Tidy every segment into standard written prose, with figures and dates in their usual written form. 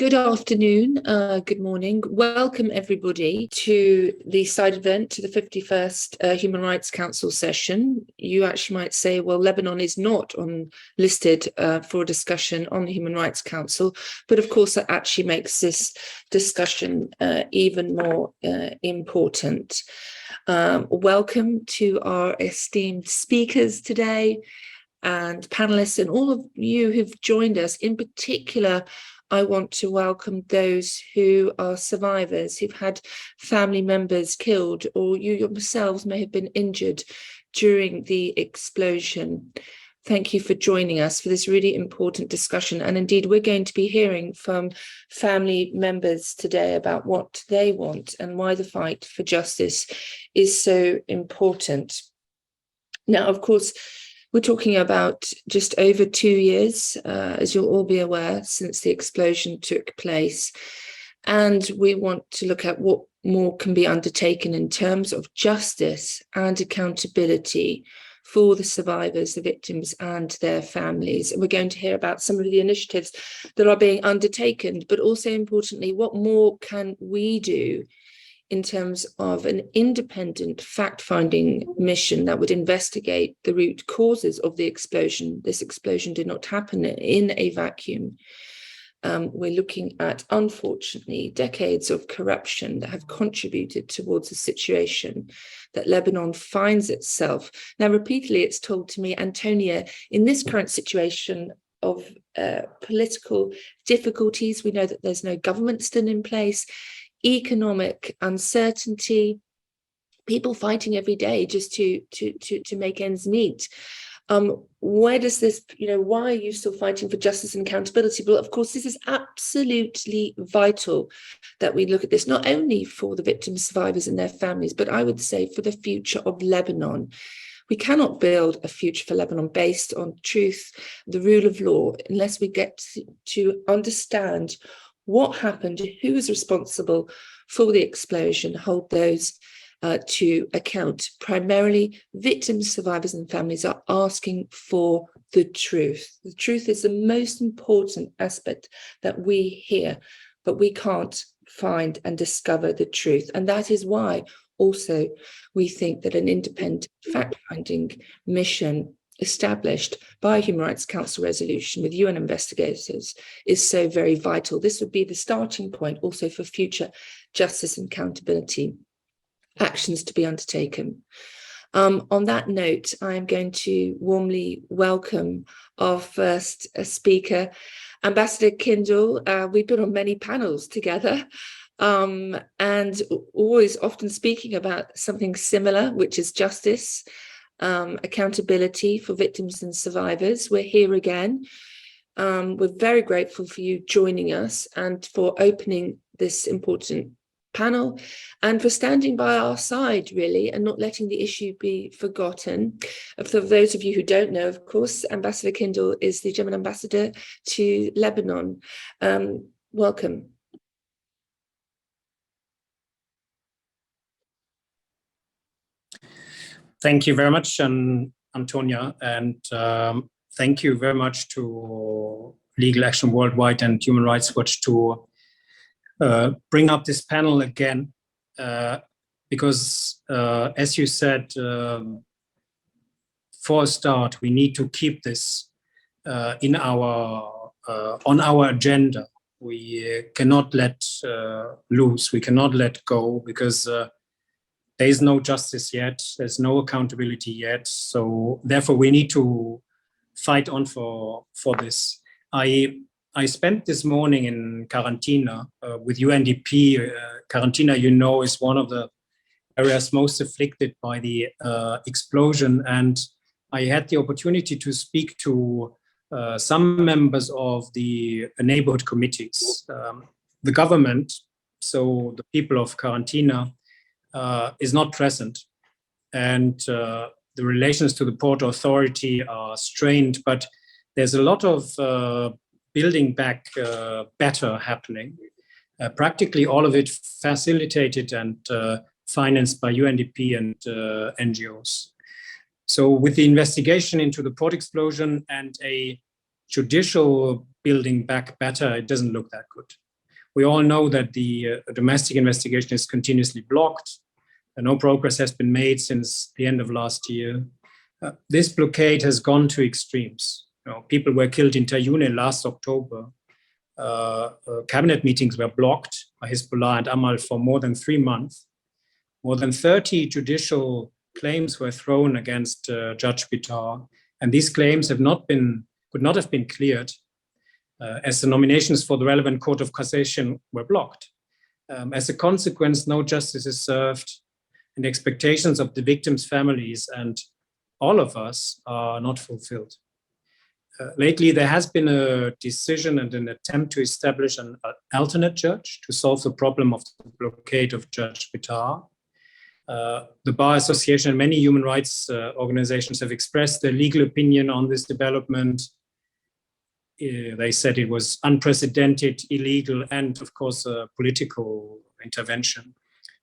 Good afternoon, good morning. Welcome everybody to the side event, to the 51st Human Rights Council session. You actually might say, well, Lebanon is not listed for a discussion on the Human Rights Council, but of course that actually makes this discussion even more important. Welcome to our esteemed speakers today and panelists and all of you who've joined us. In particular, I want to welcome those who are survivors, who've had family members killed, or you yourselves may have been injured during the explosion. Thank you for joining us for this really important discussion. And indeed, we're going to be hearing from family members today about what they want and why the fight for justice is so important. Now, of course, we're talking about just over 2 years, as you'll all be aware, since the explosion took place. And we want to look at what more can be undertaken in terms of justice and accountability for the survivors, the victims, and their families. And we're going to hear about some of the initiatives that are being undertaken, but also importantly, what more can we do in terms of an independent fact-finding mission that would investigate the root causes of the explosion. This explosion did not happen in a vacuum. We're looking at, unfortunately, decades of corruption that have contributed towards the situation that Lebanon finds itself. Now, repeatedly, it's told to me, Antonia, in this current situation of political difficulties, we know that there's no government still in place, economic uncertainty, people fighting every day just to make ends meet. Where does this, why are you still fighting for justice and accountability? Well, of course, this is absolutely vital that we look at this, not only for the victims, survivors and their families, but I would say for the future of Lebanon. We cannot build a future for Lebanon based on truth, the rule of law, unless we get to understand what happened, who is responsible for the explosion, hold those to account. Primarily, victims, survivors and families are asking for the truth. The truth is the most important aspect that we hear, but we can't find and discover the truth. And that is why also we think that an independent fact-finding mission established by a Human Rights Council resolution with UN investigators is so very vital. This would be the starting point also for future justice and accountability actions to be undertaken. On that note, I'm going to warmly welcome our first speaker, Ambassador Kindle. We've been on many panels together and always often speaking about something similar, which is justice, accountability for victims and survivors. We're here again. We're very grateful for you joining us and for opening this important panel and for standing by our side, really, and not letting the issue be forgotten. For those of you who don't know, of course, Ambassador Kindle is the German ambassador to Lebanon. Welcome. Thank you very much, Antonia, and thank you very much to Legal Action Worldwide and Human Rights Watch to bring up this panel again, because as you said, for a start, we need to keep this on our agenda. We cannot let loose, we cannot let go, because there is no justice yet, there's no accountability yet. So therefore we need to fight on for this. I spent this morning in Karantina with UNDP. Karantina, you know, is one of the areas most afflicted by the explosion. And I had the opportunity to speak to some members of the neighborhood committees. The government, so the people of Karantina, is not present, and the relations to the Port Authority are strained, but there's a lot of building back better happening. Practically all of it facilitated and financed by UNDP and NGOs. So with the investigation into the port explosion and a judicial building back better, it doesn't look that good. We all know that the domestic investigation is continuously blocked. No progress has been made since the end of last year. This blockade has gone to extremes. People were killed in Tayune last October. Cabinet meetings were blocked by Hezbollah and Amal for more than 3 months. More than 30 judicial claims were thrown against Judge Bitar, and these claims could not have been cleared as the nominations for the relevant Court of Cassation were blocked. As a consequence, no justice is served, and expectations of the victims' families and all of us are not fulfilled. Lately, there has been a decision and an attempt to establish an alternate judge to solve the problem of the blockade of Judge Bitar. The Bar Association and many human rights organizations have expressed their legal opinion on this development. They said it was unprecedented, illegal, and of course, a political intervention.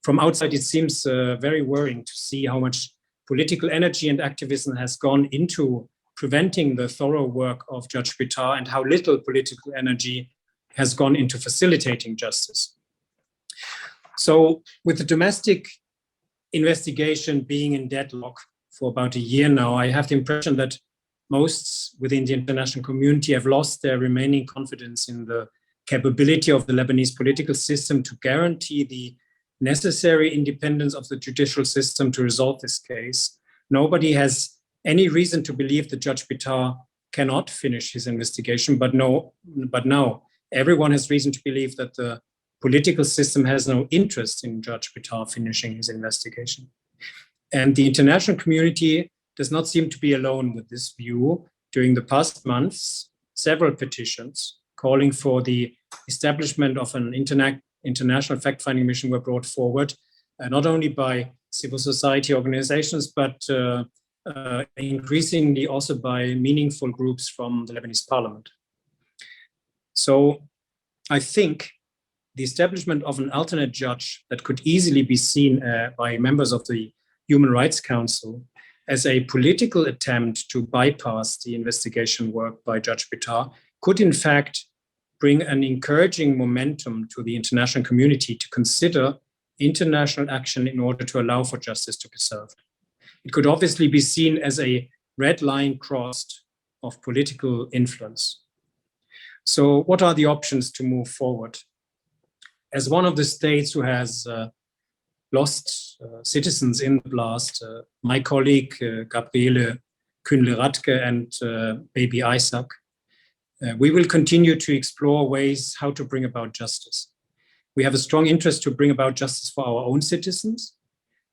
From outside, it seems very worrying to see how much political energy and activism has gone into preventing the thorough work of Judge Bitar and how little political energy has gone into facilitating justice. So with the domestic investigation being in deadlock for about a year now, I have the impression that most within the international community have lost their remaining confidence in the capability of the Lebanese political system to guarantee the necessary independence of the judicial system to resolve this case. Nobody has any reason to believe that Judge Bitar cannot finish his investigation, but now everyone has reason to believe that the political system has no interest in Judge Bitar finishing his investigation. And the international community does not seem to be alone with this view. During the past months, several petitions calling for the establishment of an international fact-finding mission were brought forward, not only by civil society organizations, but increasingly also by meaningful groups from the Lebanese parliament. So I think the establishment of an alternate judge that could easily be seen by members of the Human Rights Council as a political attempt to bypass the investigation work by Judge Bitar could in fact bring an encouraging momentum to the international community to consider international action in order to allow for justice to be served. It could obviously be seen as a red line crossed of political influence. So what are the options to move forward? As one of the states who has lost citizens in the blast, my colleague Gabriele Kühnle-Radke and baby Isaac, we will continue to explore ways how to bring about justice. We have a strong interest to bring about justice for our own citizens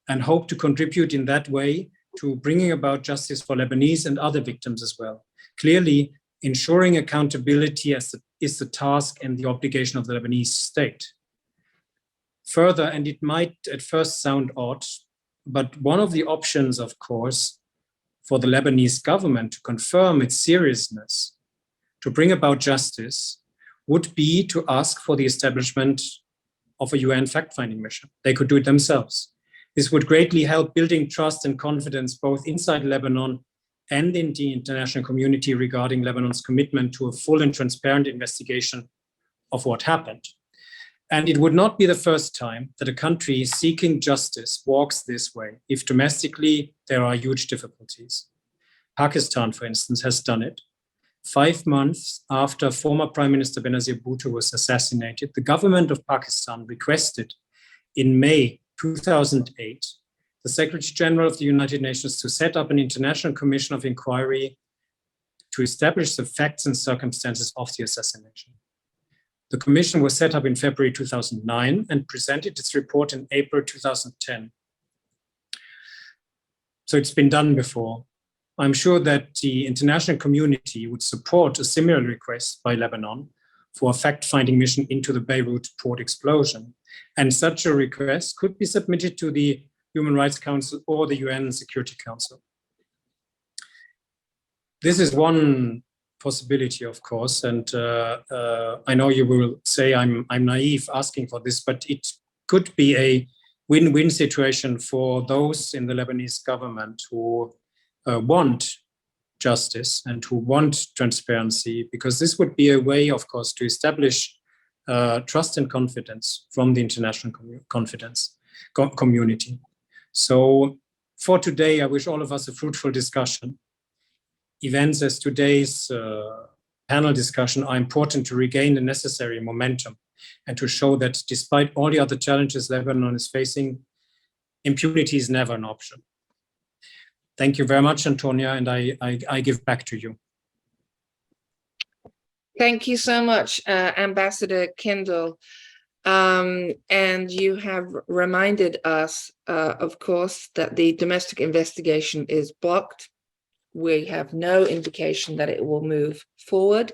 and hope to contribute in that way to bringing about justice for Lebanese and other victims as well. Clearly, ensuring accountability is the task and the obligation of the Lebanese state. Further, and it might at first sound odd, but one of the options, of course, for the Lebanese government to confirm its seriousness to bring about justice would be to ask for the establishment of a UN fact-finding mission. They could do it themselves. This would greatly help building trust and confidence both inside Lebanon and in the international community regarding Lebanon's commitment to a full and transparent investigation of what happened. And it would not be the first time that a country seeking justice walks this way if domestically there are huge difficulties. Pakistan, for instance, has done it. 5 months after former Prime Minister Benazir Bhutto was assassinated, the government of Pakistan requested in May 2008 the Secretary General of the United Nations to set up an international commission of inquiry to establish the facts and circumstances of the assassination. The commission was set up in February 2009 and presented its report in April 2010. So it's been done before. I'm sure that the international community would support a similar request by Lebanon for a fact-finding mission into the Beirut port explosion. And such a request could be submitted to the Human Rights Council or the UN Security Council. This is one possibility, of course, and I know you will say I'm naive asking for this, but it could be a win-win situation for those in the Lebanese government who want justice and who want transparency, because this would be a way, of course, to establish trust and confidence from the international community. So for today, I wish all of us a fruitful discussion. Events as today's panel discussion are important to regain the necessary momentum and to show that despite all the other challenges Lebanon is facing, impunity is never an option. Thank you very much, Antonia, and I give back to you. Thank you so much, Ambassador Kendall. And you have reminded us, of course, that the domestic investigation is blocked. We have no indication that it will move forward.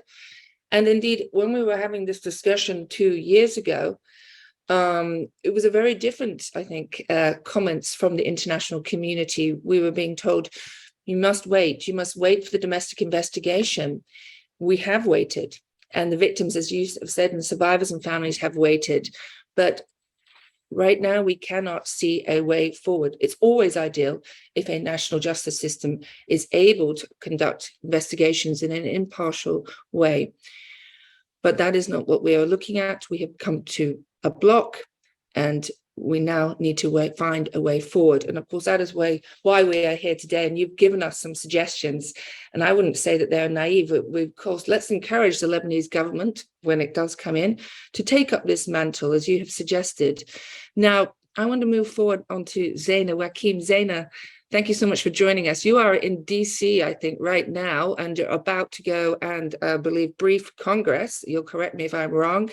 And indeed, when we were having this discussion 2 years ago, it was a very different, I think, comments from the international community. We were being told, you must wait for the domestic investigation. We have waited, and the victims, as you have said, and survivors and families have waited. But right now, we cannot see a way forward. It's always ideal if a national justice system is able to conduct investigations in an impartial way. But that is not what we are looking at. We have come to a block, and we now need to find a way forward. And of course, that is why we are here today. And you've given us some suggestions. And I wouldn't say that they're naive. Of course, let's encourage the Lebanese government, when it does come in, to take up this mantle, as you have suggested. Now, I want to move forward onto Zeina Wakim. Zeina, thank you so much for joining us. You are in DC, I think, right now, and you're about to go and, I believe, brief Congress. You'll correct me if I'm wrong.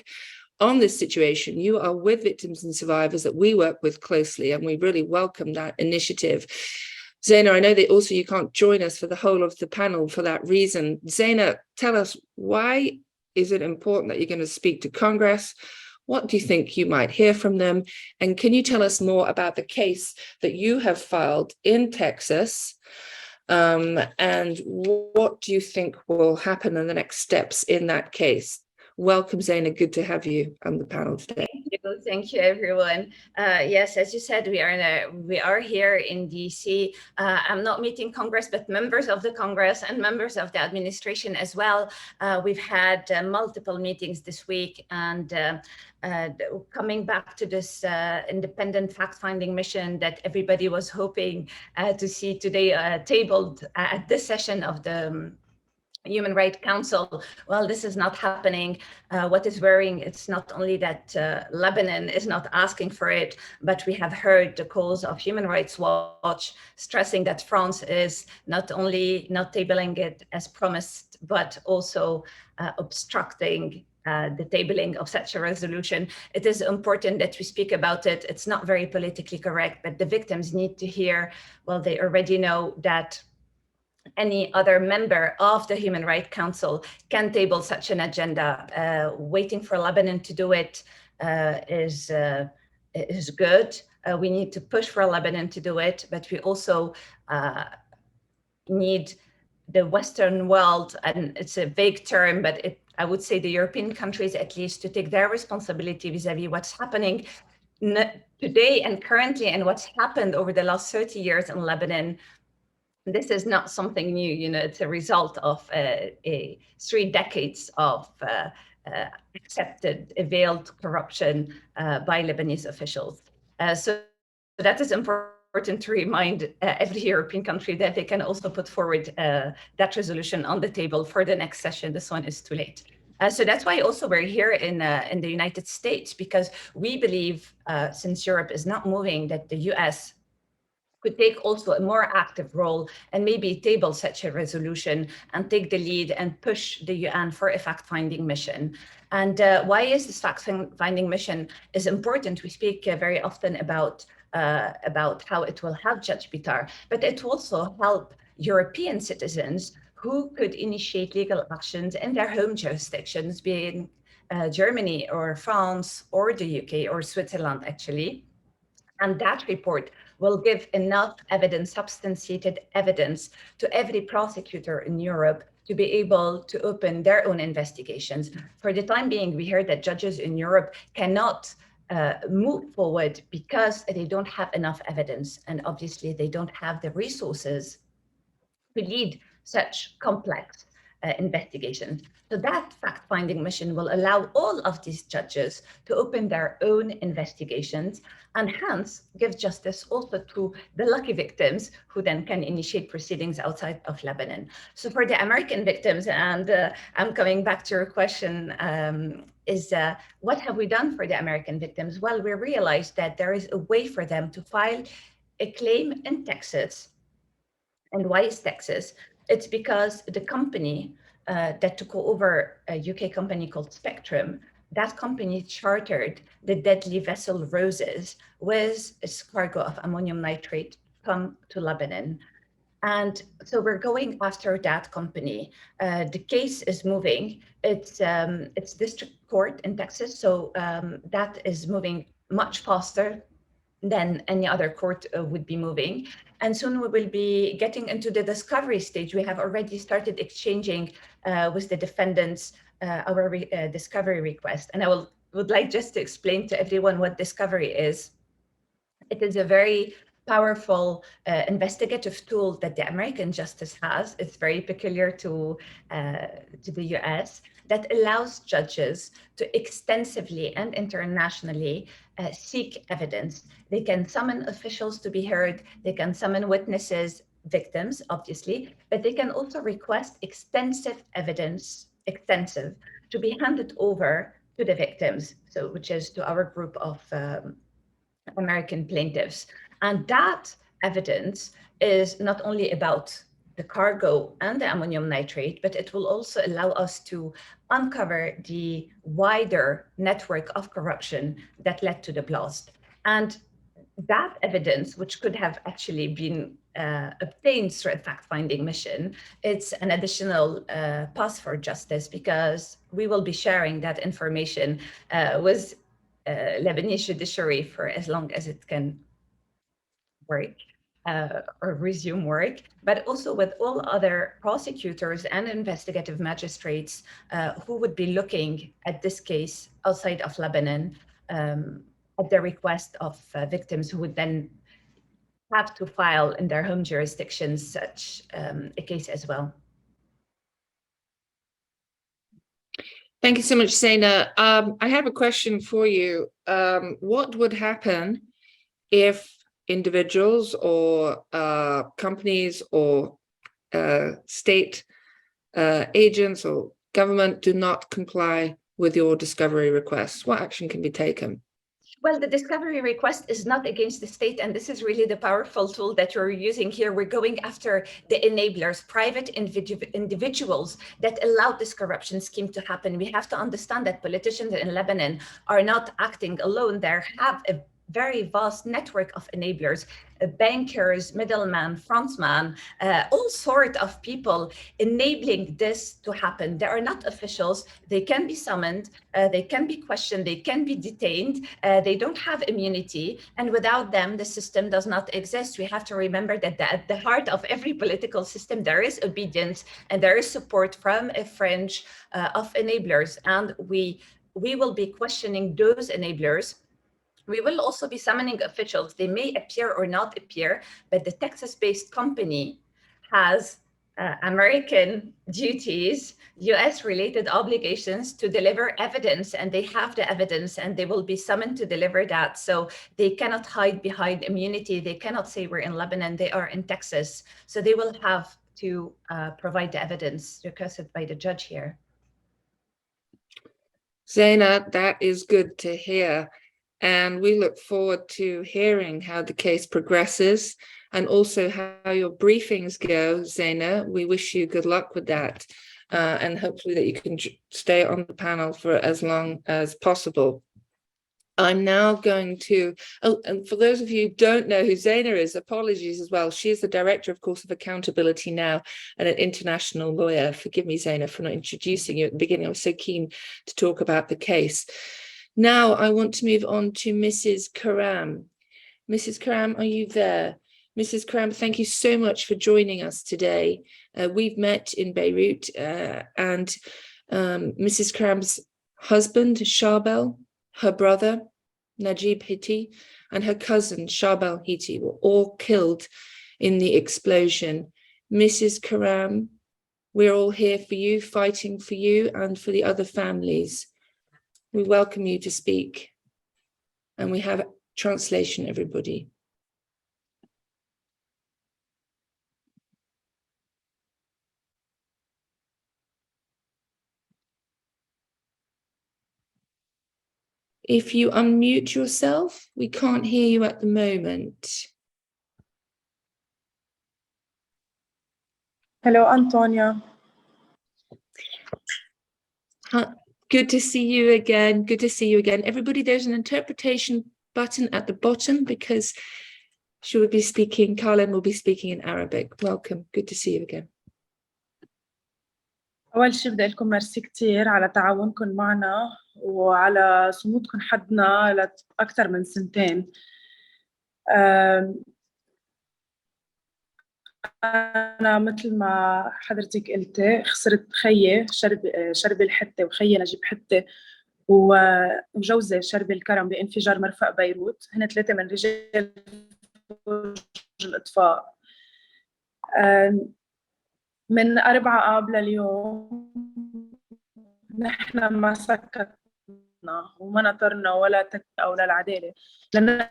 On this situation, you are with victims and survivors that we work with closely, and we really welcome that initiative. Zeina, I know that also you can't join us for the whole of the panel for that reason. Zeina, tell us, why is it important that you're going to speak to Congress? What do you think you might hear from them? And can you tell us more about the case that you have filed in Texas? And what do you think will happen in the next steps in that case? Welcome, Zeina. Good to have you on the panel today. Thank you, everyone. Yes, as you said, we are here in DC. I'm not meeting Congress, but members of the Congress and members of the administration as well. We've had multiple meetings this week, and coming back to this independent fact-finding mission that everybody was hoping to see today tabled at this session of the Human Rights Council. Well, this is not happening. What is worrying, it's not only that Lebanon is not asking for it, but we have heard the calls of Human Rights Watch stressing that France is not only not tabling it as promised, but also obstructing the tabling of such a resolution. It is important that we speak about it. It's not very politically correct, but the victims need to hear, well, they already know that any other member of the Human Rights Council can table such an agenda. Waiting for Lebanon to do it is good. We need to push for Lebanon to do it, but we also need the Western world, and it's a vague term, but I would say the European countries at least, to take their responsibility vis-a-vis what's happening today and currently and what's happened over the last 30 years in Lebanon. This is not something new, you know, it's a result of 3 decades of accepted, veiled corruption by Lebanese officials. So that is important to remind every European country that they can also put forward that resolution on the table for the next session. This one is too late. So that's why also we're here in the United States, because we believe, since Europe is not moving, that the US could take also a more active role and maybe table such a resolution and take the lead and push the UN for a fact-finding mission. And why is this fact-finding mission is important? We speak very often about how it will help Judge Bitar, but it will also help European citizens who could initiate legal actions in their home jurisdictions, being Germany or France or the UK or Switzerland, actually. And that report will give enough evidence, substantiated evidence, to every prosecutor in Europe to be able to open their own investigations. For the time being, we heard that judges in Europe cannot move forward because they don't have enough evidence. And obviously, they don't have the resources to lead such complex investigations. So that fact-finding mission will allow all of these judges to open their own investigations and hence give justice also to the lucky victims who then can initiate proceedings outside of Lebanon. So for the American victims, and I'm coming back to your question, what have we done for the American victims? Well, we realized that there is a way for them to file a claim in Texas. And why is Texas? It's because the company that took over a UK company called Spectrum, that company chartered the deadly vessel Roses with a cargo of ammonium nitrate come to Lebanon. And so we're going after that company. The case is moving. It's district court in Texas, so that is moving much faster than any other court would be moving. And soon we will be getting into the discovery stage. We have already started exchanging with the defendants our discovery request. And I would like just to explain to everyone what discovery is. It is a very powerful investigative tool that the American justice has. It's very peculiar to the US, that allows judges to extensively and internationally seek evidence. They can summon officials to be heard, they can summon witnesses, victims, obviously, but they can also request extensive evidence, to be handed over to the victims, so which is to our group of American plaintiffs. And that evidence is not only about the cargo and the ammonium nitrate, but it will also allow us to uncover the wider network of corruption that led to the blast. And that evidence, which could have actually been obtained through a fact-finding mission, it's an additional path for justice, because we will be sharing that information with Lebanese judiciary for as long as it can work or resume work, but also with all other prosecutors and investigative magistrates who would be looking at this case outside of Lebanon at the request of victims, who would then have to file in their home jurisdictions such a case as well. Thank you so much, Zaina. I have a question for you. What would happen if individuals or companies or state agents or government do not comply with your discovery requests? What action can be taken? Well, the discovery request is not against the state, and this is really the powerful tool that you're using here. We're going after the enablers, private individuals that allowed this corruption scheme to happen. We have to understand that politicians in Lebanon are not acting alone. They have a very vast network of enablers, bankers, middlemen, frontmen, all sorts of people enabling this to happen. They are not officials. They can be summoned, they can be questioned, they can be detained, they don't have immunity, and without them, the system does not exist. We have to remember that at the heart of every political system, there is obedience and there is support from a fringe of enablers, and we will be questioning those enablers. We will also be summoning officials. They may appear or not appear, but the Texas-based company has American duties, US-related obligations to deliver evidence, and they have the evidence, and they will be summoned to deliver that. So they cannot hide behind immunity. They cannot say we're in Lebanon, they are in Texas. So they will have to provide the evidence requested by the judge here. Zaina, that is good to hear. And we look forward to hearing how the case progresses and also how your briefings go, Zaina. We wish you good luck with that, and hopefully that you can stay on the panel for as long as possible. I'm now going to, and for those of you who don't know who Zaina is, apologies as well. She is the Director, of course, of Accountability Now and an international lawyer. Forgive me, Zaina, for not introducing you at the beginning. I was so keen to talk about the case. Now I want to move on to Mrs. Karam. Mrs. Karam, are you there? Mrs. Karam, thank you so much for joining us today. We've met in Beirut, and Mrs. Karam's husband, Sharbel, her brother, Najib Hiti, and her cousin, Sharbel Hiti, were all killed in the explosion. Mrs. Karam, We're all here for you, fighting for you and for the other families. We welcome you to speak. And we have translation, everybody. If you unmute yourself, we can't hear you at the moment. Hello, Antonia. Good to see you again. Good to see you again. Everybody, there's an interpretation button at the bottom because she will be speaking, Carlin will be speaking in Arabic. Welcome. Good to see you again. أول شيء بدي لكم ميرسي كتير على تعاونكم معنا وعلى صمودكم حدنا لأكثر من سنتين. أنا مثل ما حضرتك قلتي خسرت خيي شربي الحتة وخيي نجيب حتة وجوزي شربي الكرم بانفجار مرفأ بيروت. هن 3 من رجال الإطفاء. من 4 آب لليوم نحن ما سكتنا وما نطرنا ولا أو للعدالة لأن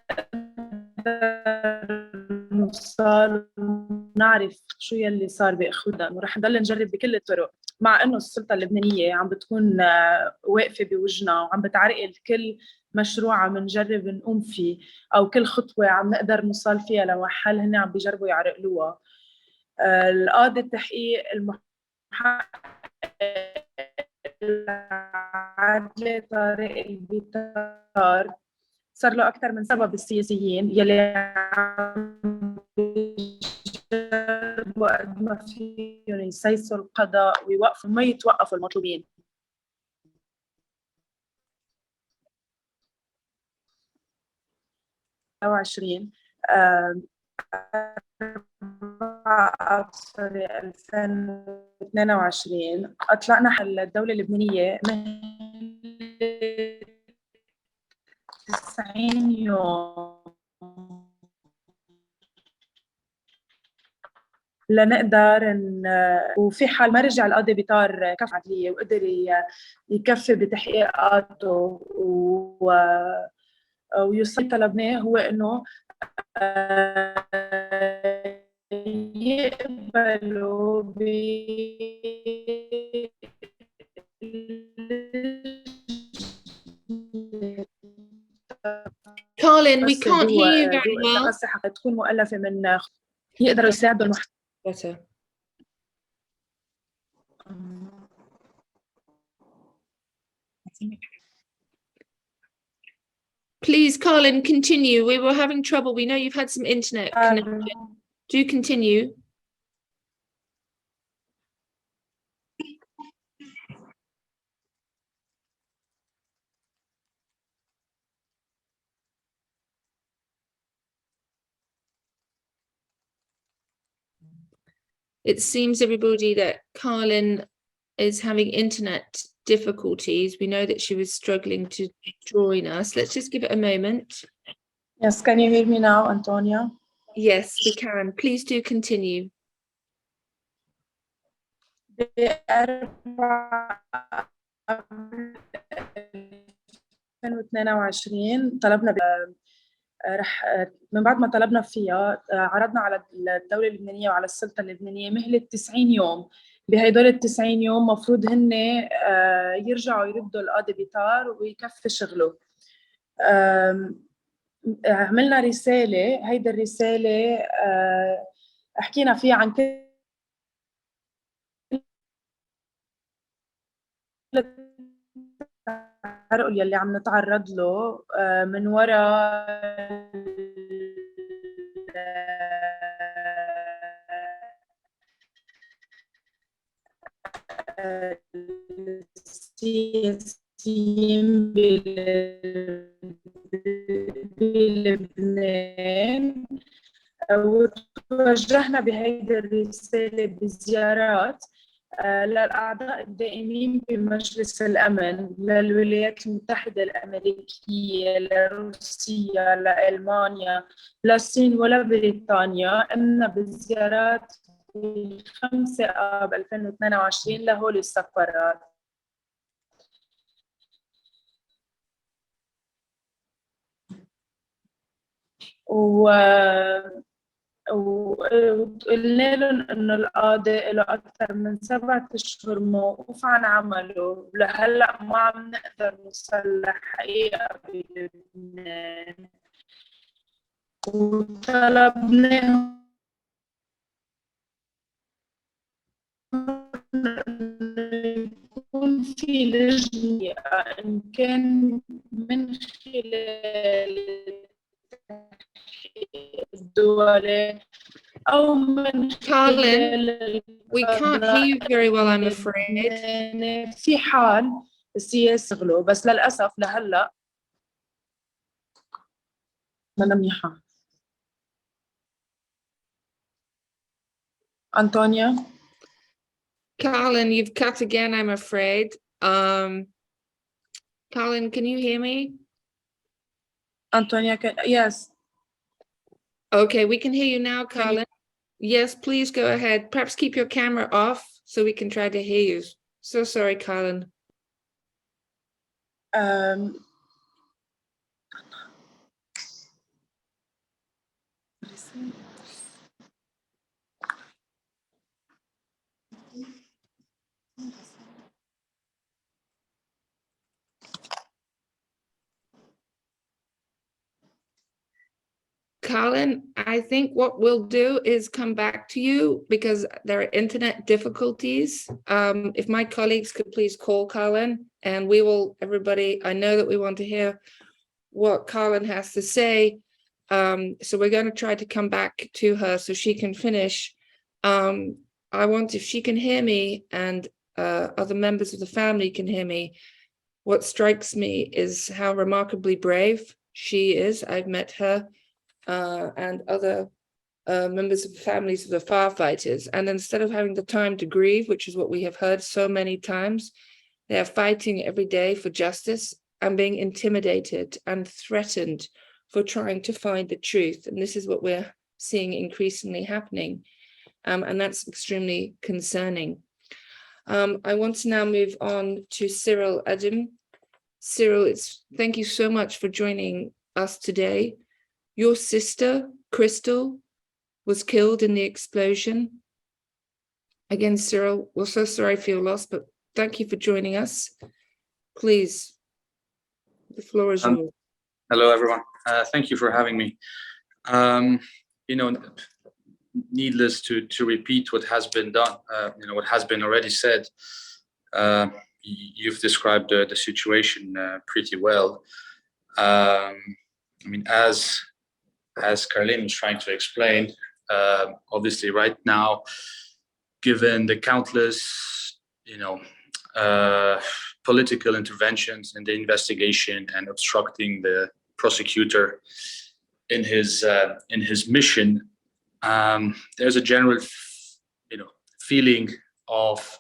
نوصل ونعرف شو يلي صار بأخونا، ورح نضل نجرب بكل الطرق مع إنه السلطة اللبنانية عم بتكون واقفة بوجهنا وعم بتعرقل كل مشروع عم نجرب نقوم فيه أو كل خطوة عم نقدر نوصل فيها لمحل هن عم بيجربوا يعرقلوها. القاضي التحقيق المحقق العدل طارق البيطار صار له أكثر من سبب السياسيين يلي عم بيجربوا قد ما فيهم يسيسوا القضاء ويوقفوا ما يتوقفوا المطلوبين. أو 20 2022 أطلقنا حل الدولة اللبنانية 90 يوم لنقدر وفي حال ما رجع القاضي بإطار كفة عدلية وقدر يكفي بتحقيقاته ويوصل طلبناه هو إنه يقبلوا Carlin, we can't hear you very well. تكون مؤلفة من يقدروا يساعدوا Better. Please, Carlin, continue. We were having trouble. We know you've had some internet connection. Do continue. It seems, everybody, that Carlin is having internet difficulties. We know that she was struggling to join us. Let's just give it a moment. Yes, can you hear me now, Antonia? Yes, we can. Please do continue. طلبنا رح من بعد ما طلبنا فيها عرضنا على الدولة اللبنانية وعلى السلطة اللبنانية مهلة 90 يوم. بهدول ال 90 يوم مفروض هن يرجعوا يردوا القاضي بإطار ويكفي شغله. عملنا رسالة، هيدا الرسالة حكينا فيها عن كل التعرقل يلي عم نتعرض له من وراء السياسيين بلبنان. وتوجهنا بهيدي الرسالة بزيارات للأعضاء الدائمين بمجلس الأمن للولايات المتحدة الأمريكية، لروسيا، لألمانيا، للصين ولبريطانيا. قمنا بزيارات في 5 آب 2022 لهول السفارات. وقلنا لهم انه القاضي له اكثر من 7 اشهر موقوف عن عمله، لهلا ما عم نقدر نوصل لحقيقه بلبنان، وطلبنا يكون في لجنة إن كان من خلال الدولة أو من خلال we can't hear you very well, I'm afraid. في حال السياسة غلو، بس للأسف لهلا ما منيحة. أنطونيا. Colin, you've cut again, I'm afraid. Colin, can you hear me? Antonia, yes. Okay, we can hear you now, Colin. Yes, please go ahead. Perhaps keep your camera off so we can try to hear you. So sorry, Colin. Colin, I think what we'll do is come back to you because there are internet difficulties. If my colleagues could please call Colin, and we will, everybody, I know that we want to hear what Colin has to say. So we're going to try to come back to her so she can finish. I want, if she can hear me and other members of the family can hear me, what strikes me is how remarkably brave she is. I've met her and other members of the families of the firefighters. And instead of having the time to grieve, which is what we have heard so many times, they are fighting every day for justice and being intimidated and threatened for trying to find the truth. And this is what we're seeing increasingly happening. And that's extremely concerning. I want to now move on to Cyril Adam. Cyril, thank you so much for joining us today. Your sister, Crystal, was killed in the explosion. Again, Cyril, we're so sorry for your loss, but thank you for joining us. Please, the floor is yours. Hello, everyone. Thank you for having me. You know, needless to repeat what has been done, you know, what has been already said. You've described the situation pretty well. I mean, as Caroline was trying to explain, obviously right now, given the countless, you know, political interventions in the investigation and obstructing the prosecutor in his mission, there's a general, you know, feeling of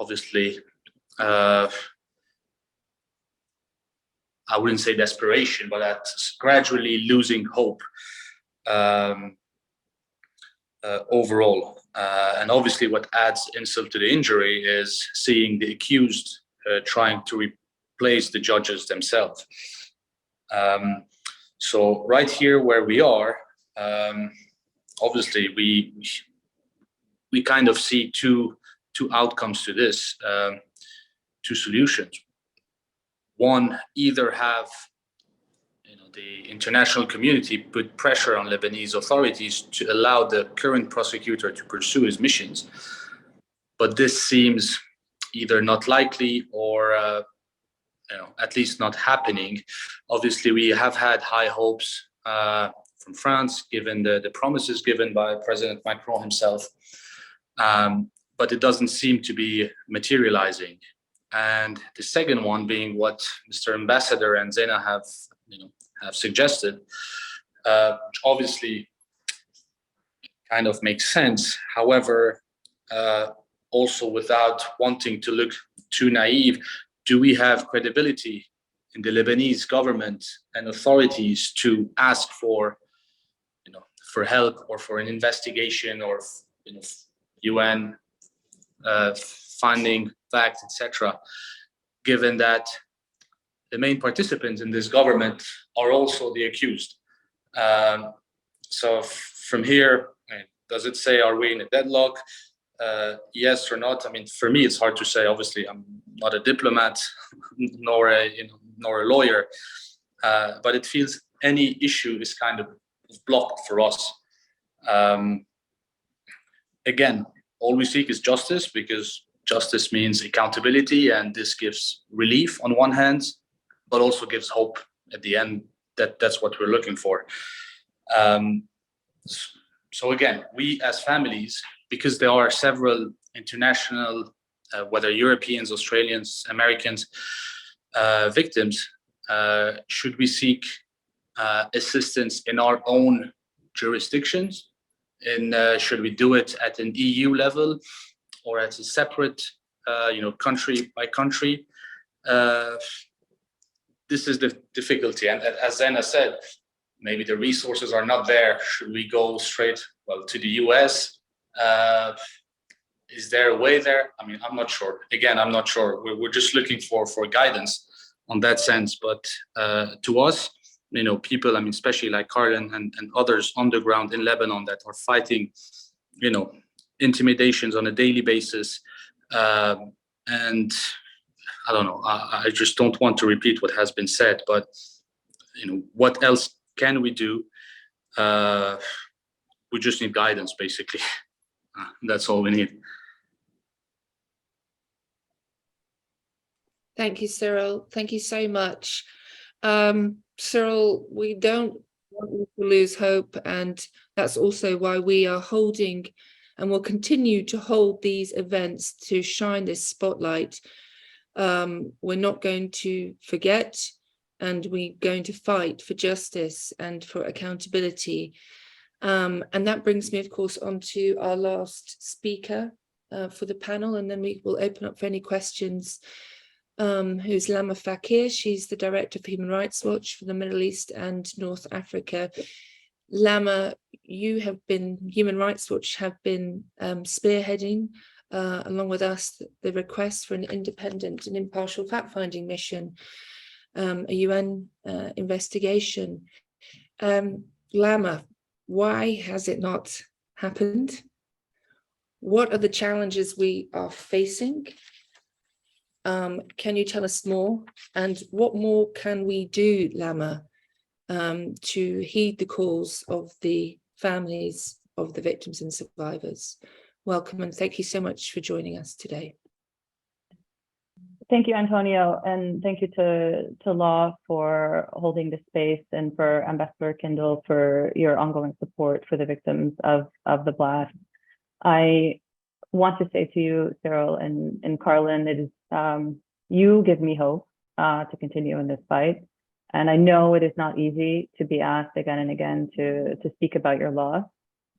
obviously, I wouldn't say desperation, but that's gradually losing hope overall. And obviously what adds insult to the injury is seeing the accused trying to replace the judges themselves. So right here where we are, obviously we kind of see two outcomes to this, two solutions. One, either have, you know, the international community put pressure on Lebanese authorities to allow the current prosecutor to pursue his missions, but this seems either not likely or you know, at least not happening. Obviously, we have had high hopes from France, given the promises given by President Macron himself, but it doesn't seem to be materializing. And the second one being what Mr. Ambassador and Zena have, you know, have suggested, which obviously kind of makes sense. However, also without wanting to look too naive, do we have credibility in the Lebanese government and authorities to ask for, you know, for help or for an investigation or, you know, UN finding facts, etc. Given that the main participants in this government are also the accused. So from here, does it say, are we in a deadlock? Yes or not? I mean, for me, it's hard to say. Obviously, I'm not a diplomat, nor a lawyer, but it feels any issue is kind of blocked for us. Again, all we seek is justice, because justice means accountability, and this gives relief on one hand, but also gives hope at the end. That's what we're looking for. So again, we as families, because there are several international, whether Europeans, Australians, Americans, victims, should we seek assistance in our own jurisdictions? And should we do it at an EU level or at a separate, country by country? This is the difficulty. And as Zena said, maybe the resources are not there. Should we go straight, to the US? Is there a way there? I mean, I'm not sure. Again, I'm not sure. We're just looking for guidance on that sense. But to us, people, I mean, especially like Carlin and others on the ground in Lebanon that are fighting, intimidations on a daily basis. And I don't know, I just don't want to repeat what has been said, but, what else can we do? We just need guidance, basically. That's all we need. Thank you, Cyril. Thank you so much. Cyril, we don't want you to lose hope, and that's also why we are holding and will continue to hold these events to shine this spotlight. We're not going to forget, and we're going to fight for justice and for accountability. And that brings me, of course, on to our last speaker for the panel, and then we will open up for any questions. Who's Lama Fakir. She's the director of Human Rights Watch for the Middle East and North Africa. Lama, Human Rights Watch have been spearheading, along with us, the request for an independent and impartial fact-finding mission, a UN investigation. Lama, why has it not happened? What are the challenges we are facing? Can you tell us more? And what more can we do, Lama, to heed the calls of the families of the victims and survivors? Welcome, and thank you so much for joining us today. Thank you, Antonio, and thank you to Law for holding this space, and for Ambassador Kindle for your ongoing support for the victims of the blast. I want to say to you, Cyril and Carlin, it is you give me hope to continue in this fight. And I know it is not easy to be asked again and again to speak about your loss,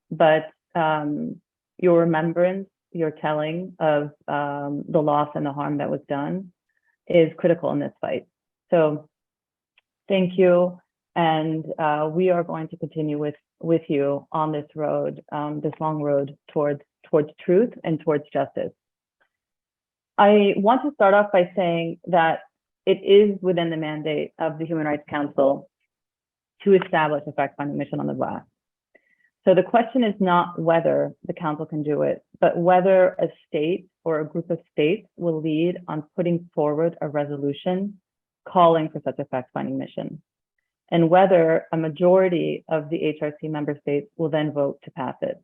but your remembrance, your telling of the loss and the harm that was done is critical in this fight. So thank you. And we are going to continue with you on this road, this long road towards truth and towards justice. I want to start off by saying that it is within the mandate of the Human Rights Council to establish a fact-finding mission on the blast. So the question is not whether the council can do it, but whether a state or a group of states will lead on putting forward a resolution calling for such a fact-finding mission, and whether a majority of the HRC member states will then vote to pass it.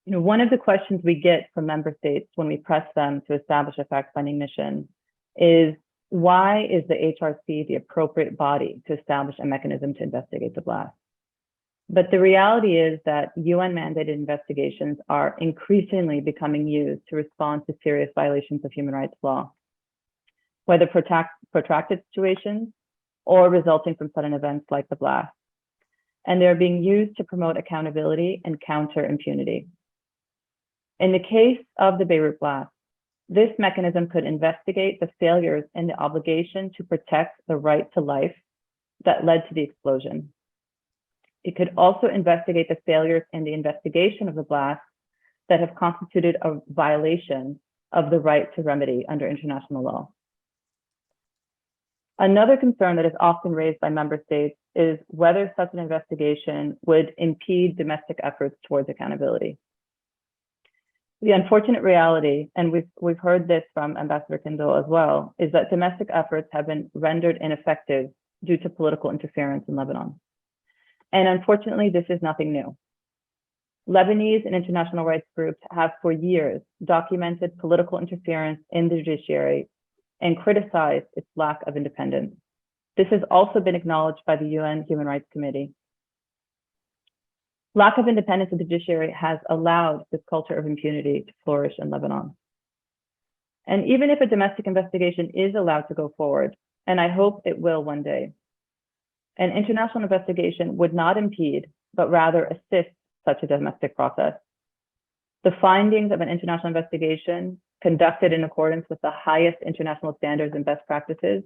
One of the questions we get from member states when we press them to establish a fact-finding mission is, why is the HRC the appropriate body to establish a mechanism to investigate the blast? But the reality is that UN-mandated investigations are increasingly becoming used to respond to serious violations of human rights law, whether protracted situations or resulting from sudden events like the blast. And they're being used to promote accountability and counter impunity. In the case of the Beirut blast, this mechanism could investigate the failures in the obligation to protect the right to life that led to the explosion. It could also investigate the failures in the investigation of the blast that have constituted a violation of the right to remedy under international law. Another concern that is often raised by member states is whether such an investigation would impede domestic efforts towards accountability. The unfortunate reality, and we've heard this from Ambassador Kindle as well, is that domestic efforts have been rendered ineffective due to political interference in Lebanon. And unfortunately, this is nothing new. Lebanese and international rights groups have for years documented political interference in the judiciary and criticized its lack of independence. This has also been acknowledged by the UN Human Rights Committee. Lack of independence of the judiciary has allowed this culture of impunity to flourish in Lebanon. And even if a domestic investigation is allowed to go forward, and I hope it will one day, an international investigation would not impede, but rather assist such a domestic process. The findings of an international investigation conducted in accordance with the highest international standards and best practices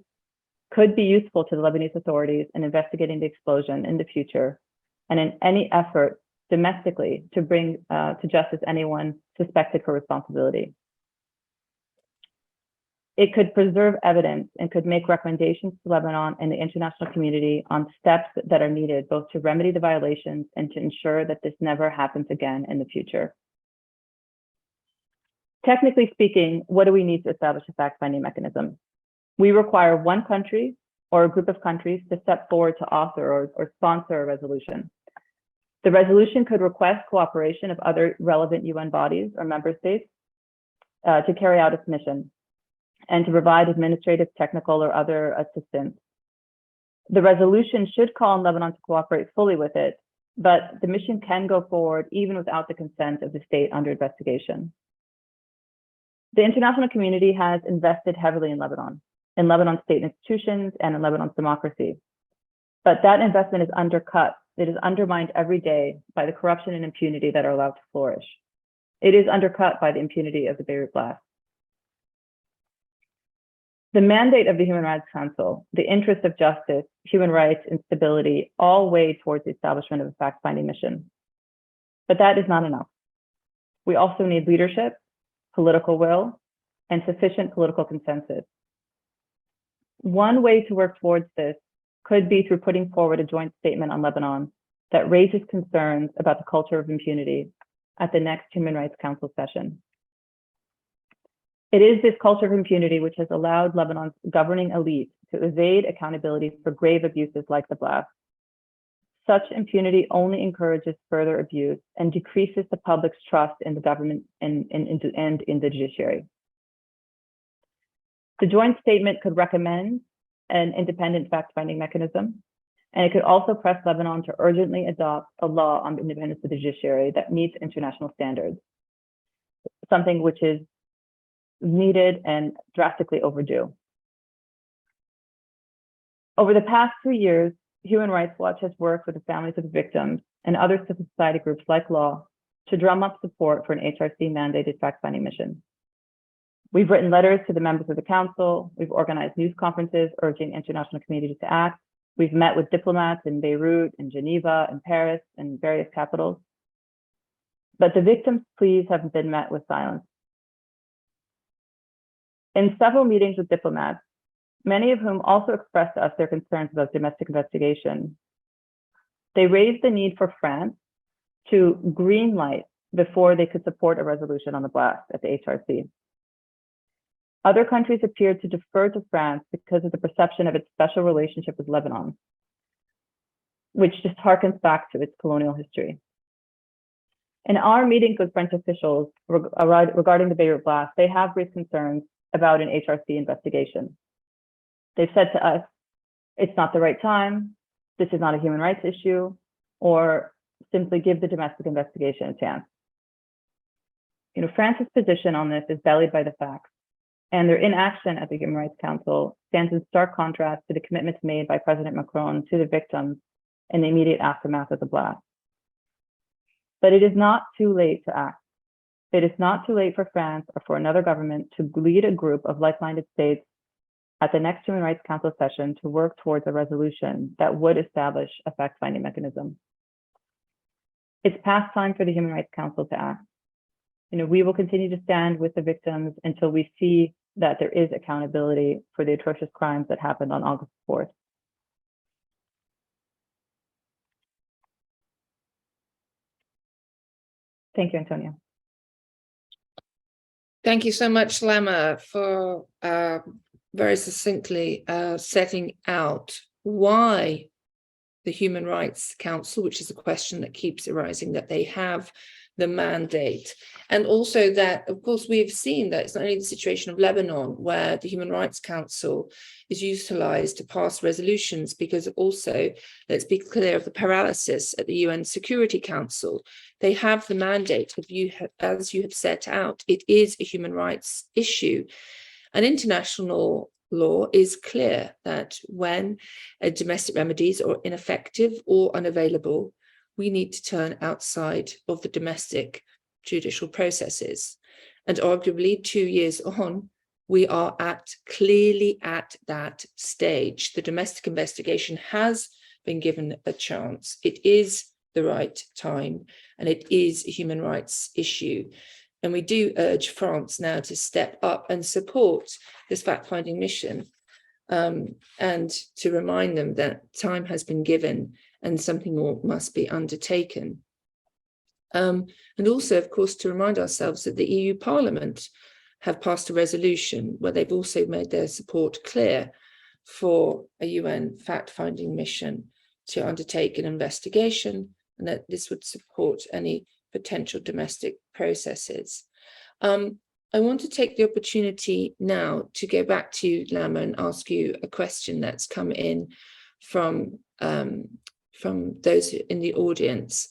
could be useful to the Lebanese authorities in investigating the explosion in the future and in any effort domestically to bring to justice anyone suspected for responsibility. It could preserve evidence and could make recommendations to Lebanon and the international community on steps that are needed both to remedy the violations and to ensure that this never happens again in the future. Technically speaking, what do we need to establish a fact-finding mechanism? We require one country or a group of countries to step forward to author or sponsor a resolution. The resolution could request cooperation of other relevant UN bodies or member states to carry out its mission and to provide administrative, technical, or other assistance. The resolution should call on Lebanon to cooperate fully with it, but the mission can go forward even without the consent of the state under investigation. The international community has invested heavily in Lebanon's state institutions, and in Lebanon's democracy. But that investment is undercut. It is undermined every day by the corruption and impunity that are allowed to flourish. It is undercut by the impunity of the Beirut blast. The mandate of the Human Rights Council, the interest of justice, human rights, and stability all weigh towards the establishment of a fact-finding mission. But that is not enough. We also need leadership, political will, and sufficient political consensus. One way to work towards this could be through putting forward a joint statement on Lebanon that raises concerns about the culture of impunity at the next Human Rights Council session. It is this culture of impunity which has allowed Lebanon's governing elite to evade accountability for grave abuses like the blast. Such impunity only encourages further abuse and decreases the public's trust in the government and in the judiciary. The joint statement could recommend an independent fact-finding mechanism, and it could also press Lebanon to urgently adopt a law on the independence of the judiciary that meets international standards, something which is needed and drastically overdue. Over the past 3 years, Human Rights Watch has worked with the families of the victims and other civil society groups like Law to drum up support for an HRC mandated fact-finding mission. We've written letters to the members of the council. We've organized news conferences urging international communities to act. We've met with diplomats in Beirut, in Geneva, in Paris, and various capitals. But the victims' pleas have been met with silence. In several meetings with diplomats, many of whom also expressed to us their concerns about domestic investigation, they raised the need for France to green light before they could support a resolution on the blast at the HRC. Other countries appeared to defer to France because of the perception of its special relationship with Lebanon, which just harkens back to its colonial history. In our meetings with French officials regarding the Beirut blast, they have raised concerns about an HRC investigation. They've said to us, it's not the right time, this is not a human rights issue, or simply give the domestic investigation a chance. France's position on this is bellied by the facts, and their inaction at the Human Rights Council stands in stark contrast to the commitments made by President Macron to the victims in the immediate aftermath of the blast. But it is not too late to act. It is not too late for France or for another government to lead a group of like-minded states at the next Human Rights Council session to work towards a resolution that would establish a fact-finding mechanism. It's past time for the Human Rights Council to act. we will continue to stand with the victims until we see that there is accountability for the atrocious crimes that happened on August 4th. Thank you, Antonia. Thank you so much, Lama, for very succinctly setting out why the Human Rights Council, which is a question that keeps arising, that they have the mandate. And also that, of course, we've seen that it's not only the situation of Lebanon, where the Human Rights Council is utilized to pass resolutions, because also, let's be clear, of the paralysis at the UN Security Council. They have the mandate, as you have set out, it is a human rights issue. And international law is clear that when domestic remedies are ineffective or unavailable, we need to turn outside of the domestic judicial processes. And arguably 2 years on, we are clearly at that stage. The domestic investigation has been given a chance. It is the right time, and it is a human rights issue. And we do urge France now to step up and support this fact-finding mission, and to remind them that time has been given and something more must be undertaken. And also, of course, to remind ourselves that the EU Parliament have passed a resolution where they've also made their support clear for a UN fact-finding mission to undertake an investigation, and that this would support any potential domestic processes. I want to take the opportunity now to go back to Lama and ask you a question that's come in from those in the audience.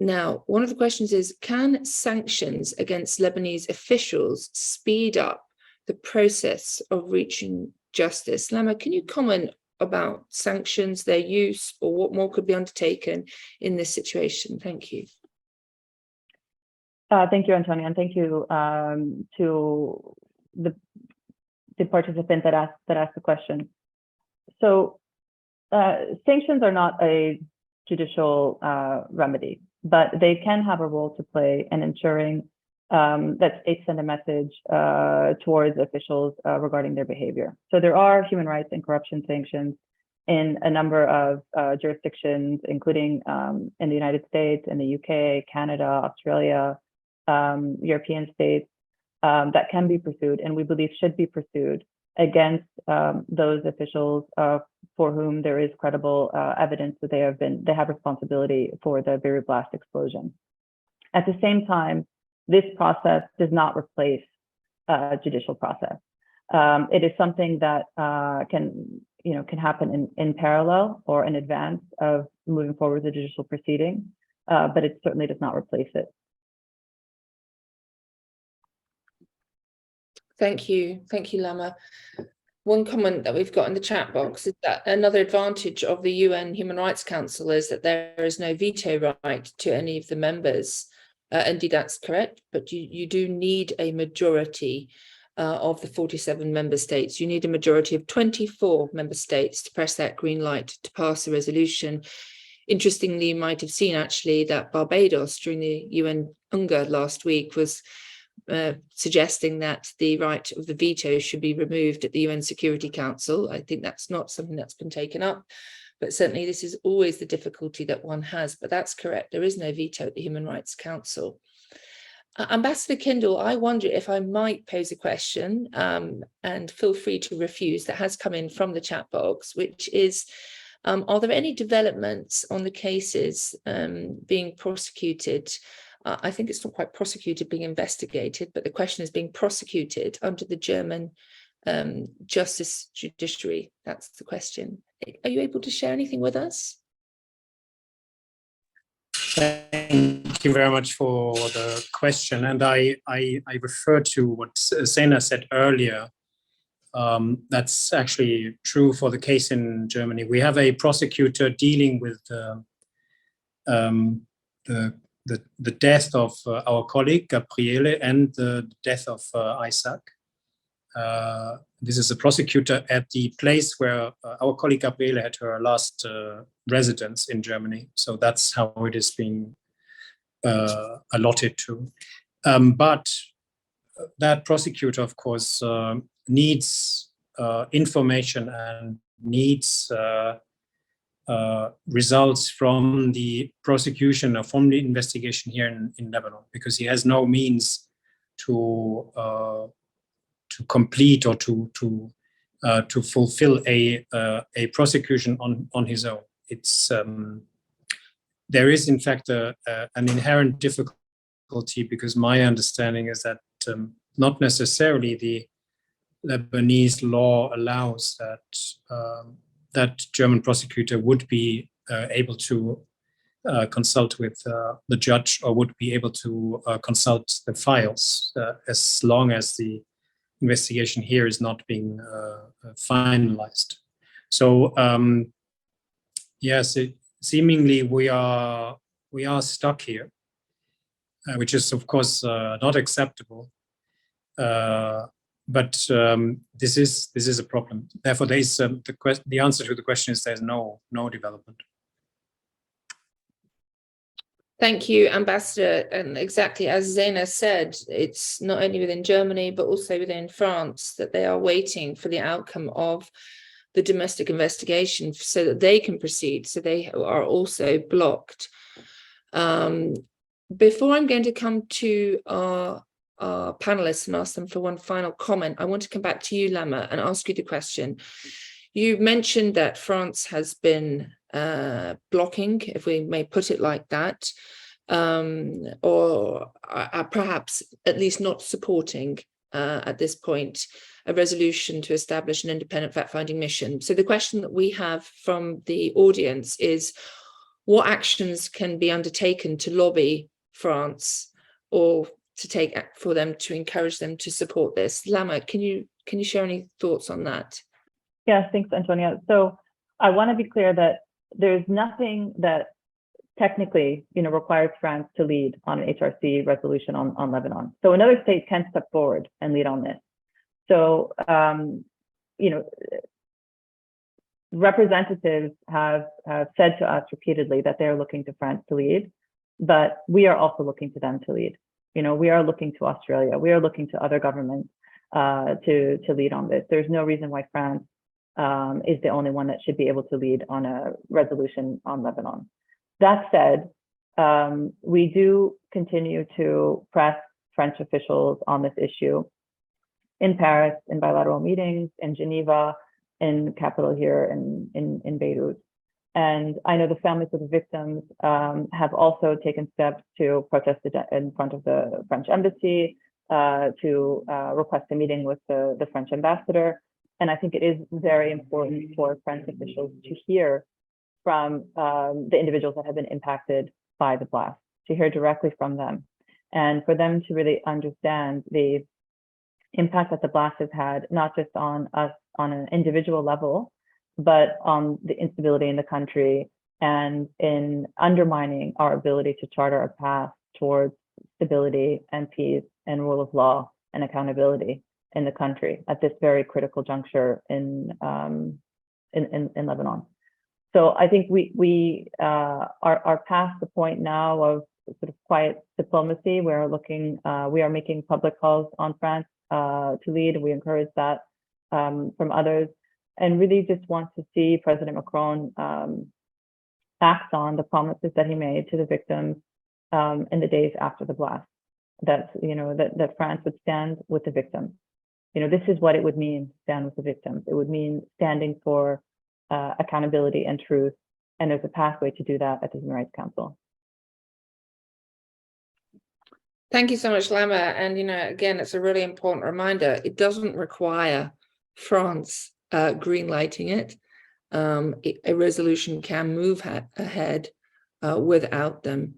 Now, one of the questions is, can sanctions against Lebanese officials speed up the process of reaching justice? Lama, can you comment about sanctions, their use, or what more could be undertaken in this situation? Thank you. Thank you, Antonia, and thank you to the participant that asked the question. So sanctions are not a judicial remedy, but they can have a role to play in ensuring that states send a message towards officials regarding their behavior. So there are human rights and corruption sanctions in a number of jurisdictions, including in the United States, in the UK, Canada, Australia, European states, that can be pursued, and we believe should be pursued against those officials for whom there is credible evidence that they have responsibility for the Beirut blast explosion. At the same time, this process does not replace judicial process. It is something that can happen in parallel or in advance of moving forward with the judicial proceeding, but it certainly does not replace it. Thank you, Lama. One comment that we've got in the chat box is that another advantage of the UN Human Rights Council is that there is no veto right to any of the members. Indeed, that's correct, but you do need a majority of the 47 member states. You need a majority of 24 member states to press that green light to pass a resolution. Interestingly, you might have seen actually that Barbados during the UN UNGA last week was suggesting that the right of the veto should be removed at the UN Security Council. I think that's not something that's been taken up, but certainly this is always the difficulty that one has. But that's correct, there is no veto at the Human Rights Council. Ambassador Kindle, I wonder if I might pose a question, and feel free to refuse, that has come in from the chat box, which is, are there any developments on the cases being prosecuted? I think it's not quite prosecuted, being investigated, but the question is being prosecuted under the German justice judiciary. That's the question. Are you able to share anything with us? Thank you very much for the question. And I refer to what Sena said earlier. That's actually true for the case in Germany. We have a prosecutor dealing with the death of our colleague Gabriele and the death of Isaac. This is a prosecutor at the place where our colleague Gabriele had her last residence in Germany. So that's how it is being allotted to. But that prosecutor, of course, needs information and needs results from the prosecution or from the investigation here in Lebanon, because he has no means to complete or to fulfill a prosecution on his own. It's there is in fact an inherent difficulty, because my understanding is that not necessarily the Lebanese law allows that that German prosecutor would be able to consult with the judge, or would be able to consult the files, as long as the investigation here is not being finalized. So yes, seemingly we are stuck here, which is of course not acceptable. But this is a problem. Therefore, there is the answer to the question is there's no development. Thank you, Ambassador. And exactly as Zena said, it's not only within Germany, but also within France that they are waiting for the outcome of the domestic investigation so that they can proceed. So they are also blocked. Before I'm going to come to our panelists and ask them for one final comment, I want to come back to you, Lama, and ask you the question. You mentioned that France has been blocking, if we may put it like that, or perhaps at least not supporting at this point a resolution to establish an independent fact-finding mission. So the question that we have from the audience is, what actions can be undertaken to lobby France or to take for them to encourage them to support this? Lama, can you share any thoughts on that? Yes, thanks, Antonia. So I want to be clear that there's nothing that technically, requires France to lead on an HRC resolution on Lebanon. So another state can step forward and lead on this. So, representatives have said to us repeatedly that they're looking to France to lead, but we are also looking to them to lead. We are looking to Australia. We are looking to other governments to lead on this. There's no reason why France is the only one that should be able to lead on a resolution on Lebanon. That said, we do continue to press French officials on this issue in Paris, in bilateral meetings, in Geneva, in capital here in Beirut. And I know the families of the victims have also taken steps to protest in front of the French embassy, to request a meeting with the French ambassador. And I think it is very important for French officials to hear from the individuals that have been impacted by the blast, to hear directly from them, and for them to really understand the impact that the blast has had, not just on us on an individual level, but on the instability in the country and in undermining our ability to charter a path towards stability and peace and rule of law and accountability in the country at this very critical juncture in Lebanon. So I think we are past the point now of sort of quiet diplomacy. We are making public calls on France to lead. We encourage that from others, and really just want to see President Macron act on the promises that he made to the victims in the days after the blast. That that France would stand with the victims. This is what it would mean, stand with the victims. It would mean standing for accountability and truth, and there's a pathway to do that at the Human Rights Council. Thank you so much, Lama. And again, it's a really important reminder. It doesn't require France green-lighting it. A resolution can move ahead without them.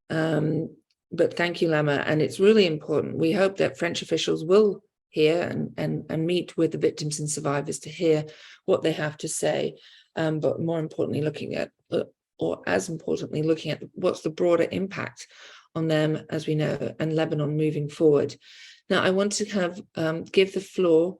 But thank you, Lama. And it's really important. We hope that French officials will hear and meet with the victims and survivors to hear what they have to say. But more importantly, looking at what's the broader impact on them, as we know, and Lebanon moving forward. Now, I want to give the floor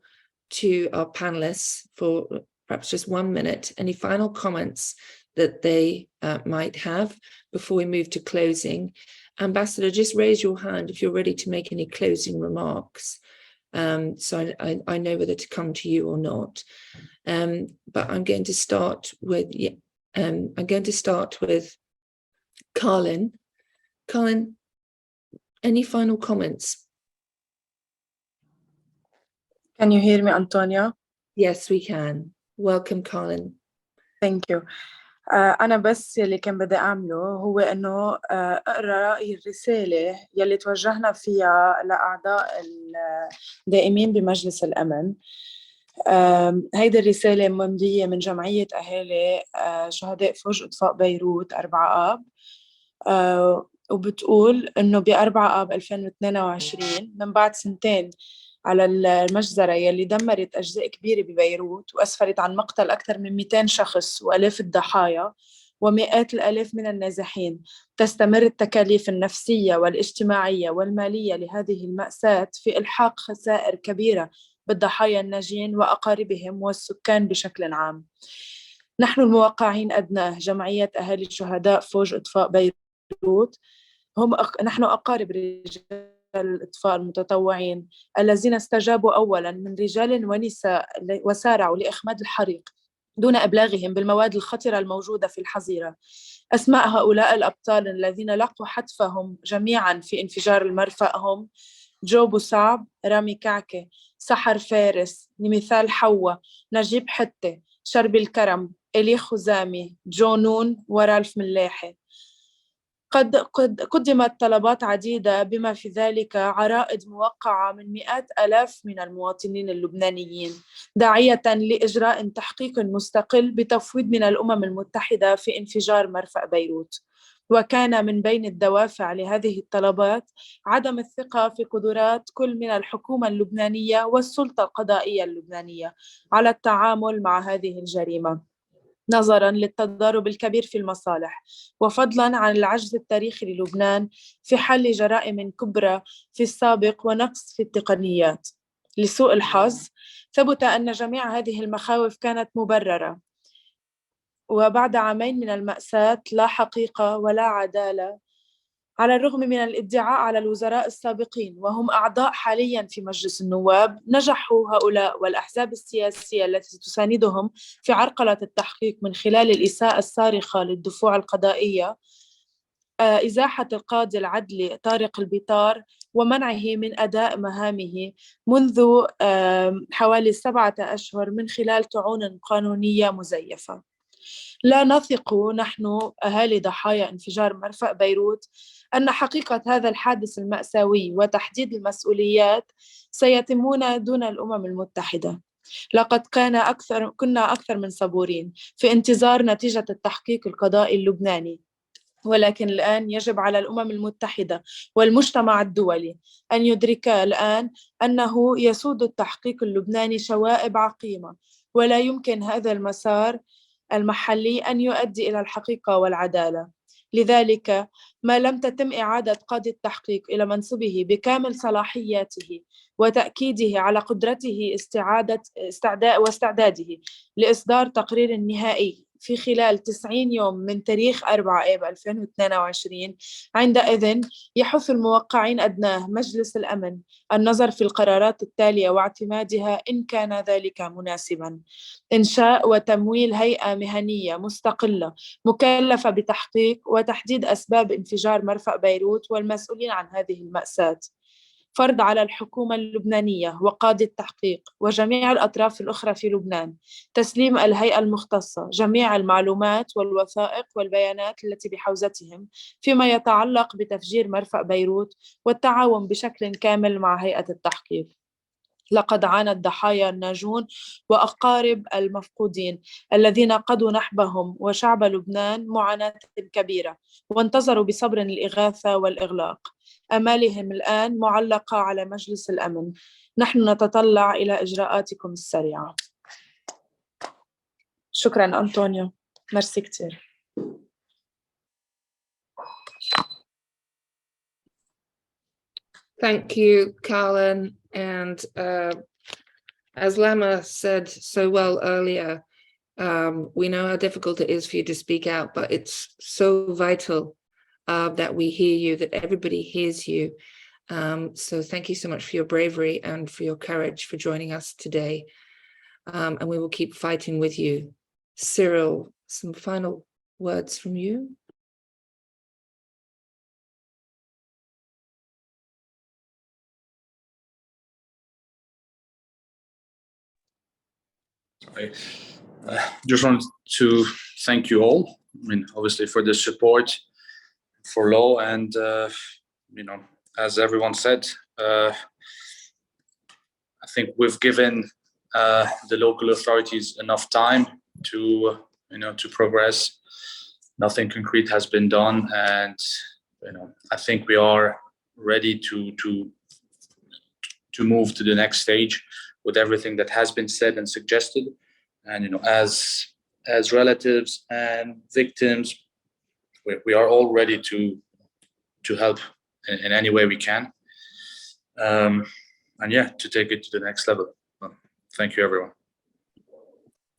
to our panelists for perhaps just 1 minute, any final comments that they might have before we move to closing. Ambassador, just raise your hand if you're ready to make any closing remarks. So I know whether to come to you or not. But I'm going to start with Carlin. Carlin, any final comments? Can you hear me, Antonia? Yes, we can. Welcome, Carlin. Thank you. أنا بس يلي كان بدي أعمله هو إنه أقرأ رأي الرسالة يلي توجهنا فيها لأعضاء الدائمين بمجلس الأمن. هيدي الرسالة ممضية من جمعية أهالي شهداء فوج إطفاء بيروت 4 آب، وبتقول إنه ب4 آب 2022 من بعد 2 على المجزرة يلي دمرت أجزاء كبيرة ببيروت وأسفرت عن مقتل أكثر من 200 شخص وآلاف الضحايا ومئات الآلاف من النازحين، تستمر التكاليف النفسية والاجتماعية والمالية لهذه المأساة في إلحاق خسائر كبيرة بالضحايا الناجين وأقاربهم والسكان بشكل عام. نحن الموقعين أدناه جمعية أهالي شهداء فوج إطفاء بيروت نحن أقارب رجال الإطفاء المتطوعين الذين استجابوا أولاً من رجال ونساء وسارعوا لإخماد الحريق دون إبلاغهم بالمواد الخطرة الموجودة في الحظيرة. أسماء هؤلاء الأبطال الذين لقوا حتفهم جميعاً في انفجار المرفأ هم جو بوصعب، رامي كعكة، سحر فارس، نمثال حوا، نجيب حتة، شربي الكرم، إلي خزامي، جونون ورالف ملاحي. قد قدمت طلبات عديدة بما في ذلك عرائض موقعة من مئات آلاف من المواطنين اللبنانيين داعية لإجراء تحقيق مستقل بتفويض من الأمم المتحدة في انفجار مرفأ بيروت. وكان من بين الدوافع لهذه الطلبات عدم الثقة في قدرات كل من الحكومة اللبنانية والسلطة القضائية اللبنانية على التعامل مع هذه الجريمة، نظراً للتضارب الكبير في المصالح وفضلاً عن العجز التاريخي للبنان في حل جرائم كبرى في السابق ونقص في التقنيات. لسوء الحظ ثبت أن جميع هذه المخاوف كانت مبررة، وبعد عامين من المأساة لا حقيقة ولا عدالة، على الرغم من الادعاء على الوزراء السابقين وهم أعضاء حالياً في مجلس النواب. نجحوا هؤلاء والأحزاب السياسية التي تساندهم في عرقلة التحقيق من خلال الإساءة الصارخة للدفوع القضائية، إزاحة القاضي العدلي طارق البطار ومنعه من أداء مهامه منذ حوالي 7 أشهر من خلال طعون قانونية مزيفة. لا نثق نحن أهالي ضحايا انفجار مرفأ بيروت أن حقيقة هذا الحادث المأساوي وتحديد المسؤوليات سيتمون دون الأمم المتحدة. لقد كنا أكثر من صبورين في انتظار نتيجة التحقيق القضائي اللبناني، ولكن الآن يجب على الأمم المتحدة والمجتمع الدولي أن يدركا الآن أنه يسود التحقيق اللبناني شوائب عقيمة، ولا يمكن هذا المسار المحلي أن يؤدي إلى الحقيقة والعدالة. لذلك ما لم تتم إعادة قاضي التحقيق إلى منصبه بكامل صلاحياته وتأكيده على قدرته واستعداده لإصدار تقرير نهائي في خلال 90 يوم من تاريخ 4 آب 2022، عندئذ يحث الموقعين أدناه مجلس الأمن النظر في القرارات التالية واعتمادها إن كان ذلك مناسباً: إنشاء وتمويل هيئة مهنية مستقلة مكلفة بتحقيق وتحديد أسباب انفجار مرفأ بيروت والمسؤولين عن هذه المأساة، فرض على الحكومة اللبنانية وقاضي التحقيق وجميع الأطراف الأخرى في لبنان تسليم الهيئة المختصة جميع المعلومات والوثائق والبيانات التي بحوزتهم فيما يتعلق بتفجير مرفأ بيروت والتعاون بشكل كامل مع هيئة التحقيق. لقد عانى الضحايا الناجون وأقارب المفقودين الذين قضوا نحبهم وشعب لبنان معاناة كبيرة وانتظروا بصبر الإغاثة والإغلاق. أمالهم الآن معلقة على مجلس الأمن. نحن نتطلع إلى إجراءاتكم السريعة. شكراً أنطونيو، ميرسي كتير. Thank you, Carlin. And as Lama said so well earlier, We know how difficult it is for you to speak out, but it's so vital that we hear you, that everybody hears you. So thank you so much for your bravery and for your courage for joining us today. And we will keep fighting with you. Cyril, some final words from you? I just wanted to thank you all. I mean, obviously for the support for law, and as everyone said, I think we've given the local authorities enough time to to progress. Nothing concrete has been done, and I think we are ready to move to the next stage with everything that has been said and suggested. And as relatives and victims, we are all ready to help in any way we can, and yeah, to take it to the next level. Thank you, everyone.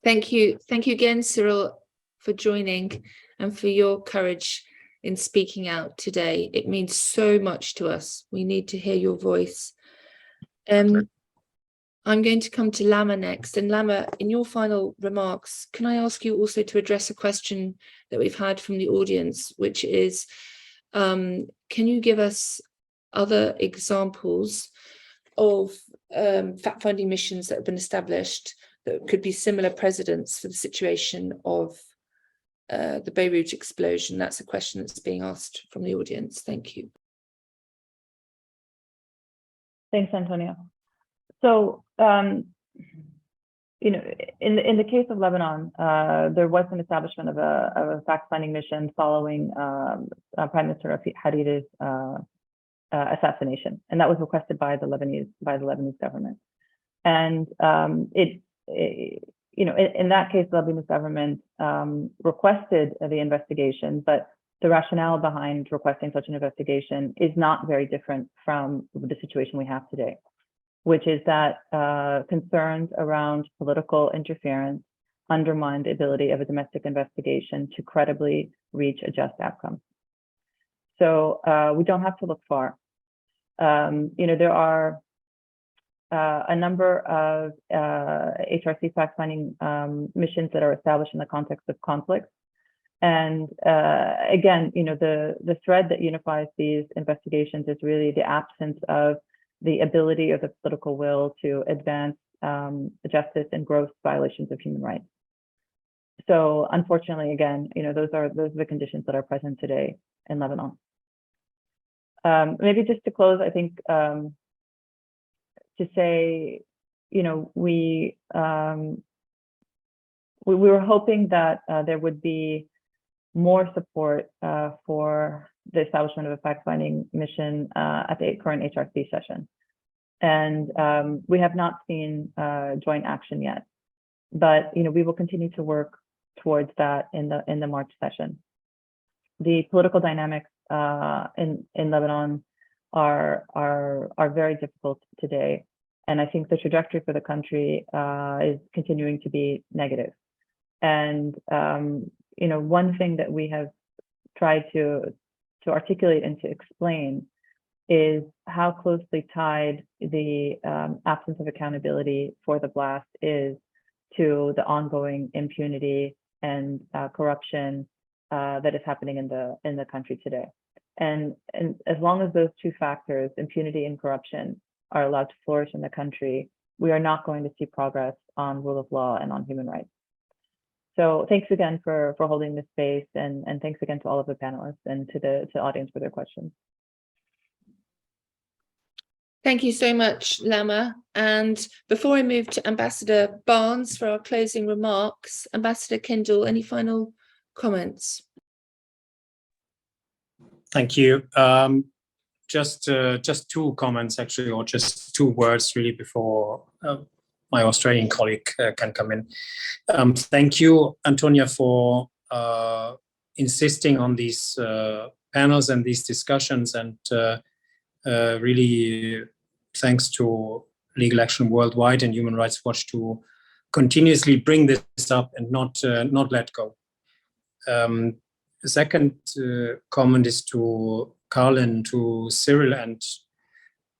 Thank you again, Cyril, for joining and for your courage in speaking out today. It means so much to us. We need to hear your voice. I'm going to come to Lama next. And Lama, in your final remarks, can I ask you also to address a question that we've had from the audience, which is, can you give us other examples of fact-finding missions that have been established that could be similar precedents for the situation of the Beirut explosion? That's a question that's being asked from the audience. Thank you. Thanks, Antonia. So, in the case of Lebanon, there was an establishment of a fact-finding mission following Prime Minister Hariri's assassination, and that was requested by the Lebanese government. And in that case, the Lebanese government requested the investigation, but the rationale behind requesting such an investigation is not very different from the situation we have today, which is that concerns around political interference undermine the ability of a domestic investigation to credibly reach a just outcome. So we don't have to look far. There are a number of HRC fact-finding missions that are established in the context of conflicts. And again, the thread that unifies these investigations is really the absence of the ability of the political will to advance justice and gross violations of human rights. So unfortunately, again, those are the conditions that are present today in Lebanon. Maybe just to close, I think to say, we were hoping that there would be more support for the establishment of a fact-finding mission at the current HRC session. And we have not seen joint action yet, but we will continue to work towards that in the March session. The political dynamics in Lebanon are very difficult today, and I think the trajectory for the country is continuing to be negative. And one thing that we have tried to articulate and to explain is how closely tied the absence of accountability for the blast is to the ongoing impunity and corruption that is happening in the country today. And as long as those two factors, impunity and corruption, are allowed to flourish in the country, we are not going to see progress on rule of law and on human rights. So thanks again for holding this space, and thanks again to all of the panelists and to the audience for their questions. Thank you so much, Lama. And before I move to Ambassador Barnes for our closing remarks, Ambassador Kendall, any final comments? Thank you. Just two comments, actually, or just two words really before my Australian colleague can come in. Thank you, Antonia, for insisting on these panels and these discussions, and really thanks to Legal Action Worldwide and Human Rights Watch to continuously bring this up and not let go. The second comment is to Carlin, to Cyril, and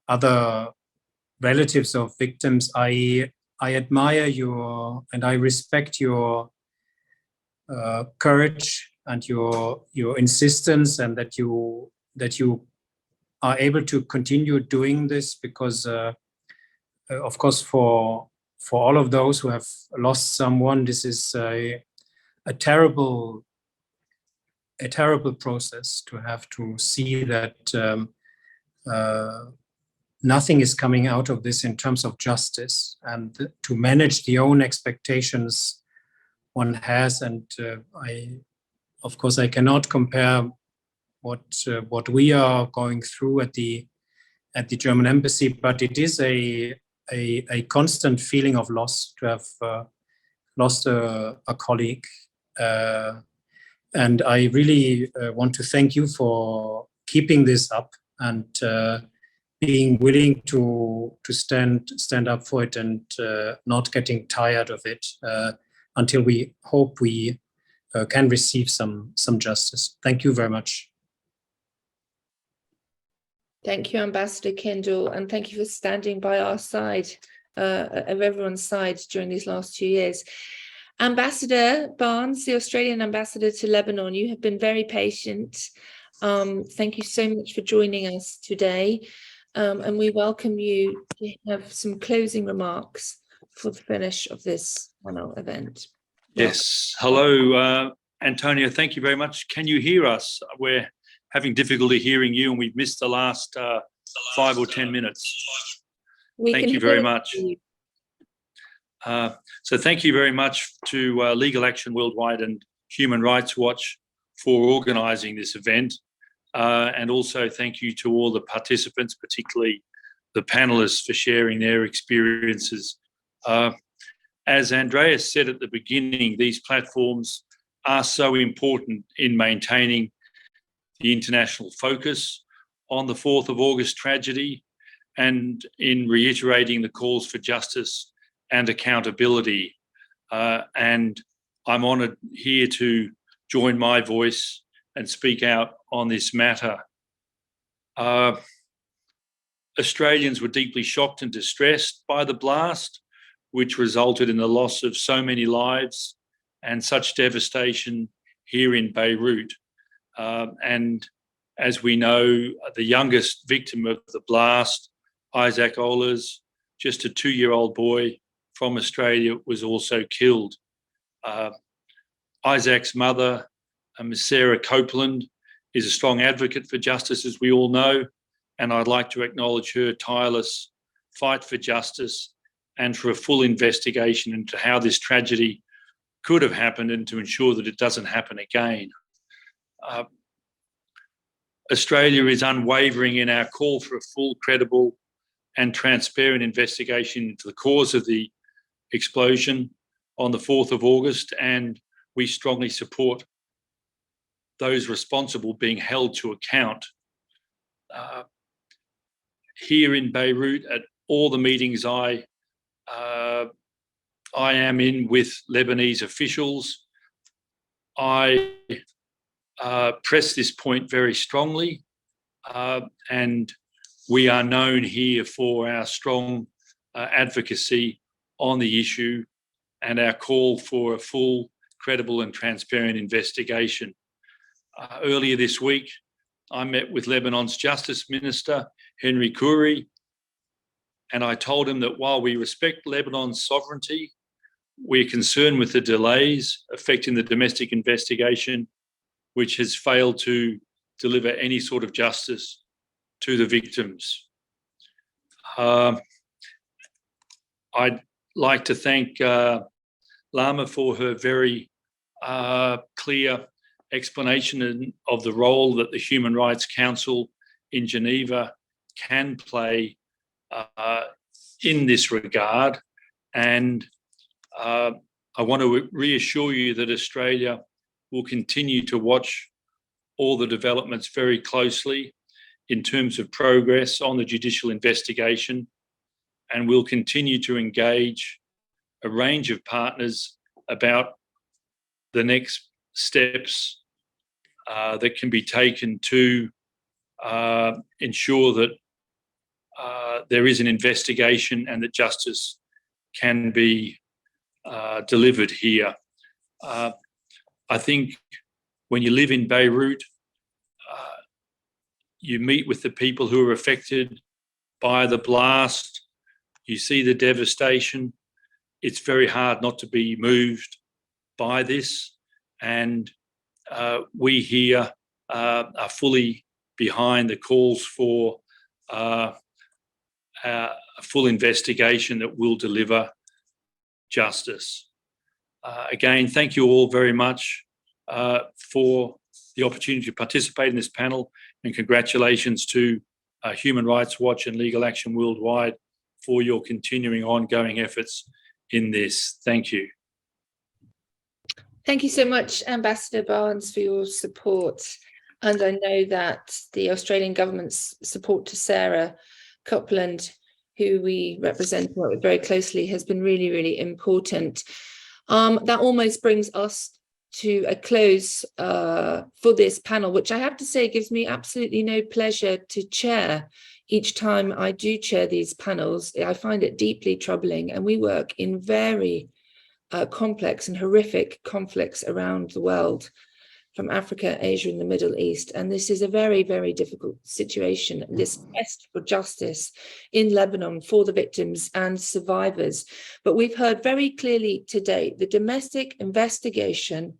other relatives of victims. I admire your and I respect your courage and your insistence, and that you are able to continue doing this, because of course for all of those who have lost someone, this is a terrible process, to have to see that nothing is coming out of this in terms of justice, and to manage the own expectations one has. And of course, I cannot compare what we are going through at the German embassy, but it is a constant feeling of loss to have lost a colleague. And I really want to thank you for keeping this up and being willing to stand up for it, and not getting tired of it until we hope we can receive some justice. Thank you very much. Thank you, Ambassador Kendall, and thank you for standing by our side, of everyone's side during these last 2 years. Ambassador Barnes, the Australian ambassador to Lebanon, you have been very patient. Thank you so much for joining us today. And we welcome you to have some closing remarks for the finish of this panel event. Yes. Hello, Antonio. Thank you very much. Can you hear us? We're having difficulty hearing you, and we've missed the last 5 or 10 minutes. Thank you very much. So thank you very much to Legal Action Worldwide and Human Rights Watch for organising this event. And also thank you to all the participants, particularly the panellists, for sharing their experiences. As Andreas said at the beginning, these platforms are so important in maintaining the international focus on the 4th of August tragedy, and in reiterating the calls for justice and accountability. And I'm honoured here to join my voice and speak out on this matter. Australians were deeply shocked and distressed by the blast, which resulted in the loss of so many lives and such devastation here in Beirut. And as we know, the youngest victim of the blast, Isaac Ohlers, just a 2-year-old boy from Australia, was also killed. Isaac's mother, Ms. Sarah Copeland, is a strong advocate for justice, as we all know, and I'd like to acknowledge her tireless fight for justice and for a full investigation into how this tragedy could have happened, and to ensure that it doesn't happen again. Australia is unwavering in our call for a full, credible and transparent investigation into the cause of the explosion on the 4th of August, and we strongly support those responsible being held to account. Here in Beirut, at all the meetings I am in with Lebanese officials, I press this point very strongly, and we are known here for our strong advocacy on the issue and our call for a full, credible and transparent investigation. Earlier this week, I met with Lebanon's Justice Minister, Henry Khoury, and I told him that while we respect Lebanon's sovereignty, we're concerned with the delays affecting the domestic investigation, which has failed to deliver any sort of justice to the victims. I'd like to thank Lama for her very clear explanation of the role that the Human Rights Council in Geneva can play in this regard. And I want to reassure you that Australia will continue to watch all the developments very closely in terms of progress on the judicial investigation, and we'll continue to engage a range of partners about the next steps that can be taken to ensure that there is an investigation and that justice can be delivered here. I think when you live in Beirut, you meet with the people who are affected by the blast, you see the devastation. It's very hard not to be moved by this, and we here are fully behind the calls for a full investigation that will deliver justice. Again, thank you all very much for the opportunity to participate in this panel, and congratulations to Human Rights Watch and Legal Action Worldwide for your continuing ongoing efforts in this. Thank you. Thank you so much, Ambassador Barnes, for your support. And I know that the Australian government's support to Sarah Copeland, who we represent and work with very closely, has been really, really important. That almost brings us to a close for this panel, which I have to say gives me absolutely no pleasure to chair. Each time I do chair these panels, I find it deeply troubling, and we work in very complex and horrific conflicts around the world, from Africa, Asia, and the Middle East. And this is a very, very difficult situation, this quest for justice in Lebanon for the victims and survivors. But we've heard very clearly today, the domestic investigation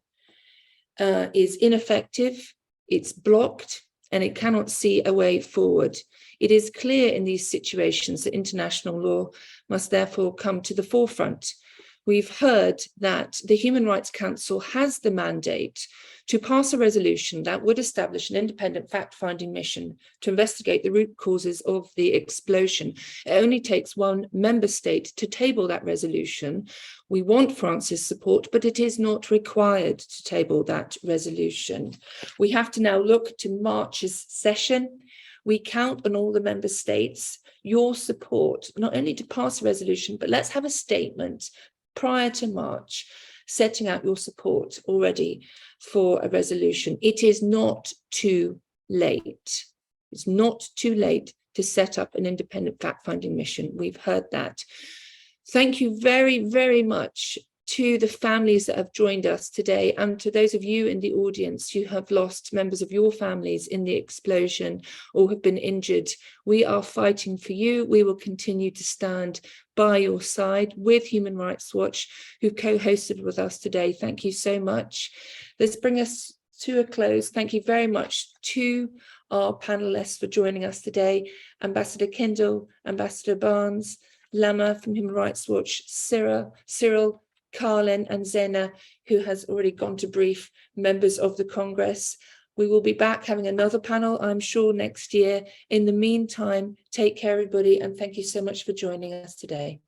is ineffective, it's blocked, and it cannot see a way forward. It is clear in these situations that international law must therefore come to the forefront. We've heard that the Human Rights Council has the mandate to pass a resolution that would establish an independent fact-finding mission to investigate the root causes of the explosion. It only takes one member state to table that resolution. We want France's support, but it is not required to table that resolution. We have to now look to March's session. We count on all the member states, your support, not only to pass a resolution, but let's have a statement prior to March, setting out your support already for a resolution. It is not too late. It's not too late to set up an independent fact-finding mission. We've heard that. Thank you very, very much to the families that have joined us today, and to those of you in the audience who have lost members of your families in the explosion or have been injured. We are fighting for you. We will continue to stand by your side with Human Rights Watch, who co-hosted with us today. Thank you so much. Let's bring us to a close. Thank you very much to our panelists for joining us today. Ambassador Kendall, Ambassador Barnes, Lama from Human Rights Watch, Cyril, Carlin and Zena, who has already gone to brief members of the Congress. We will be back having another panel, I'm sure, next year. In the meantime, take care, everybody, and thank you so much for joining us today.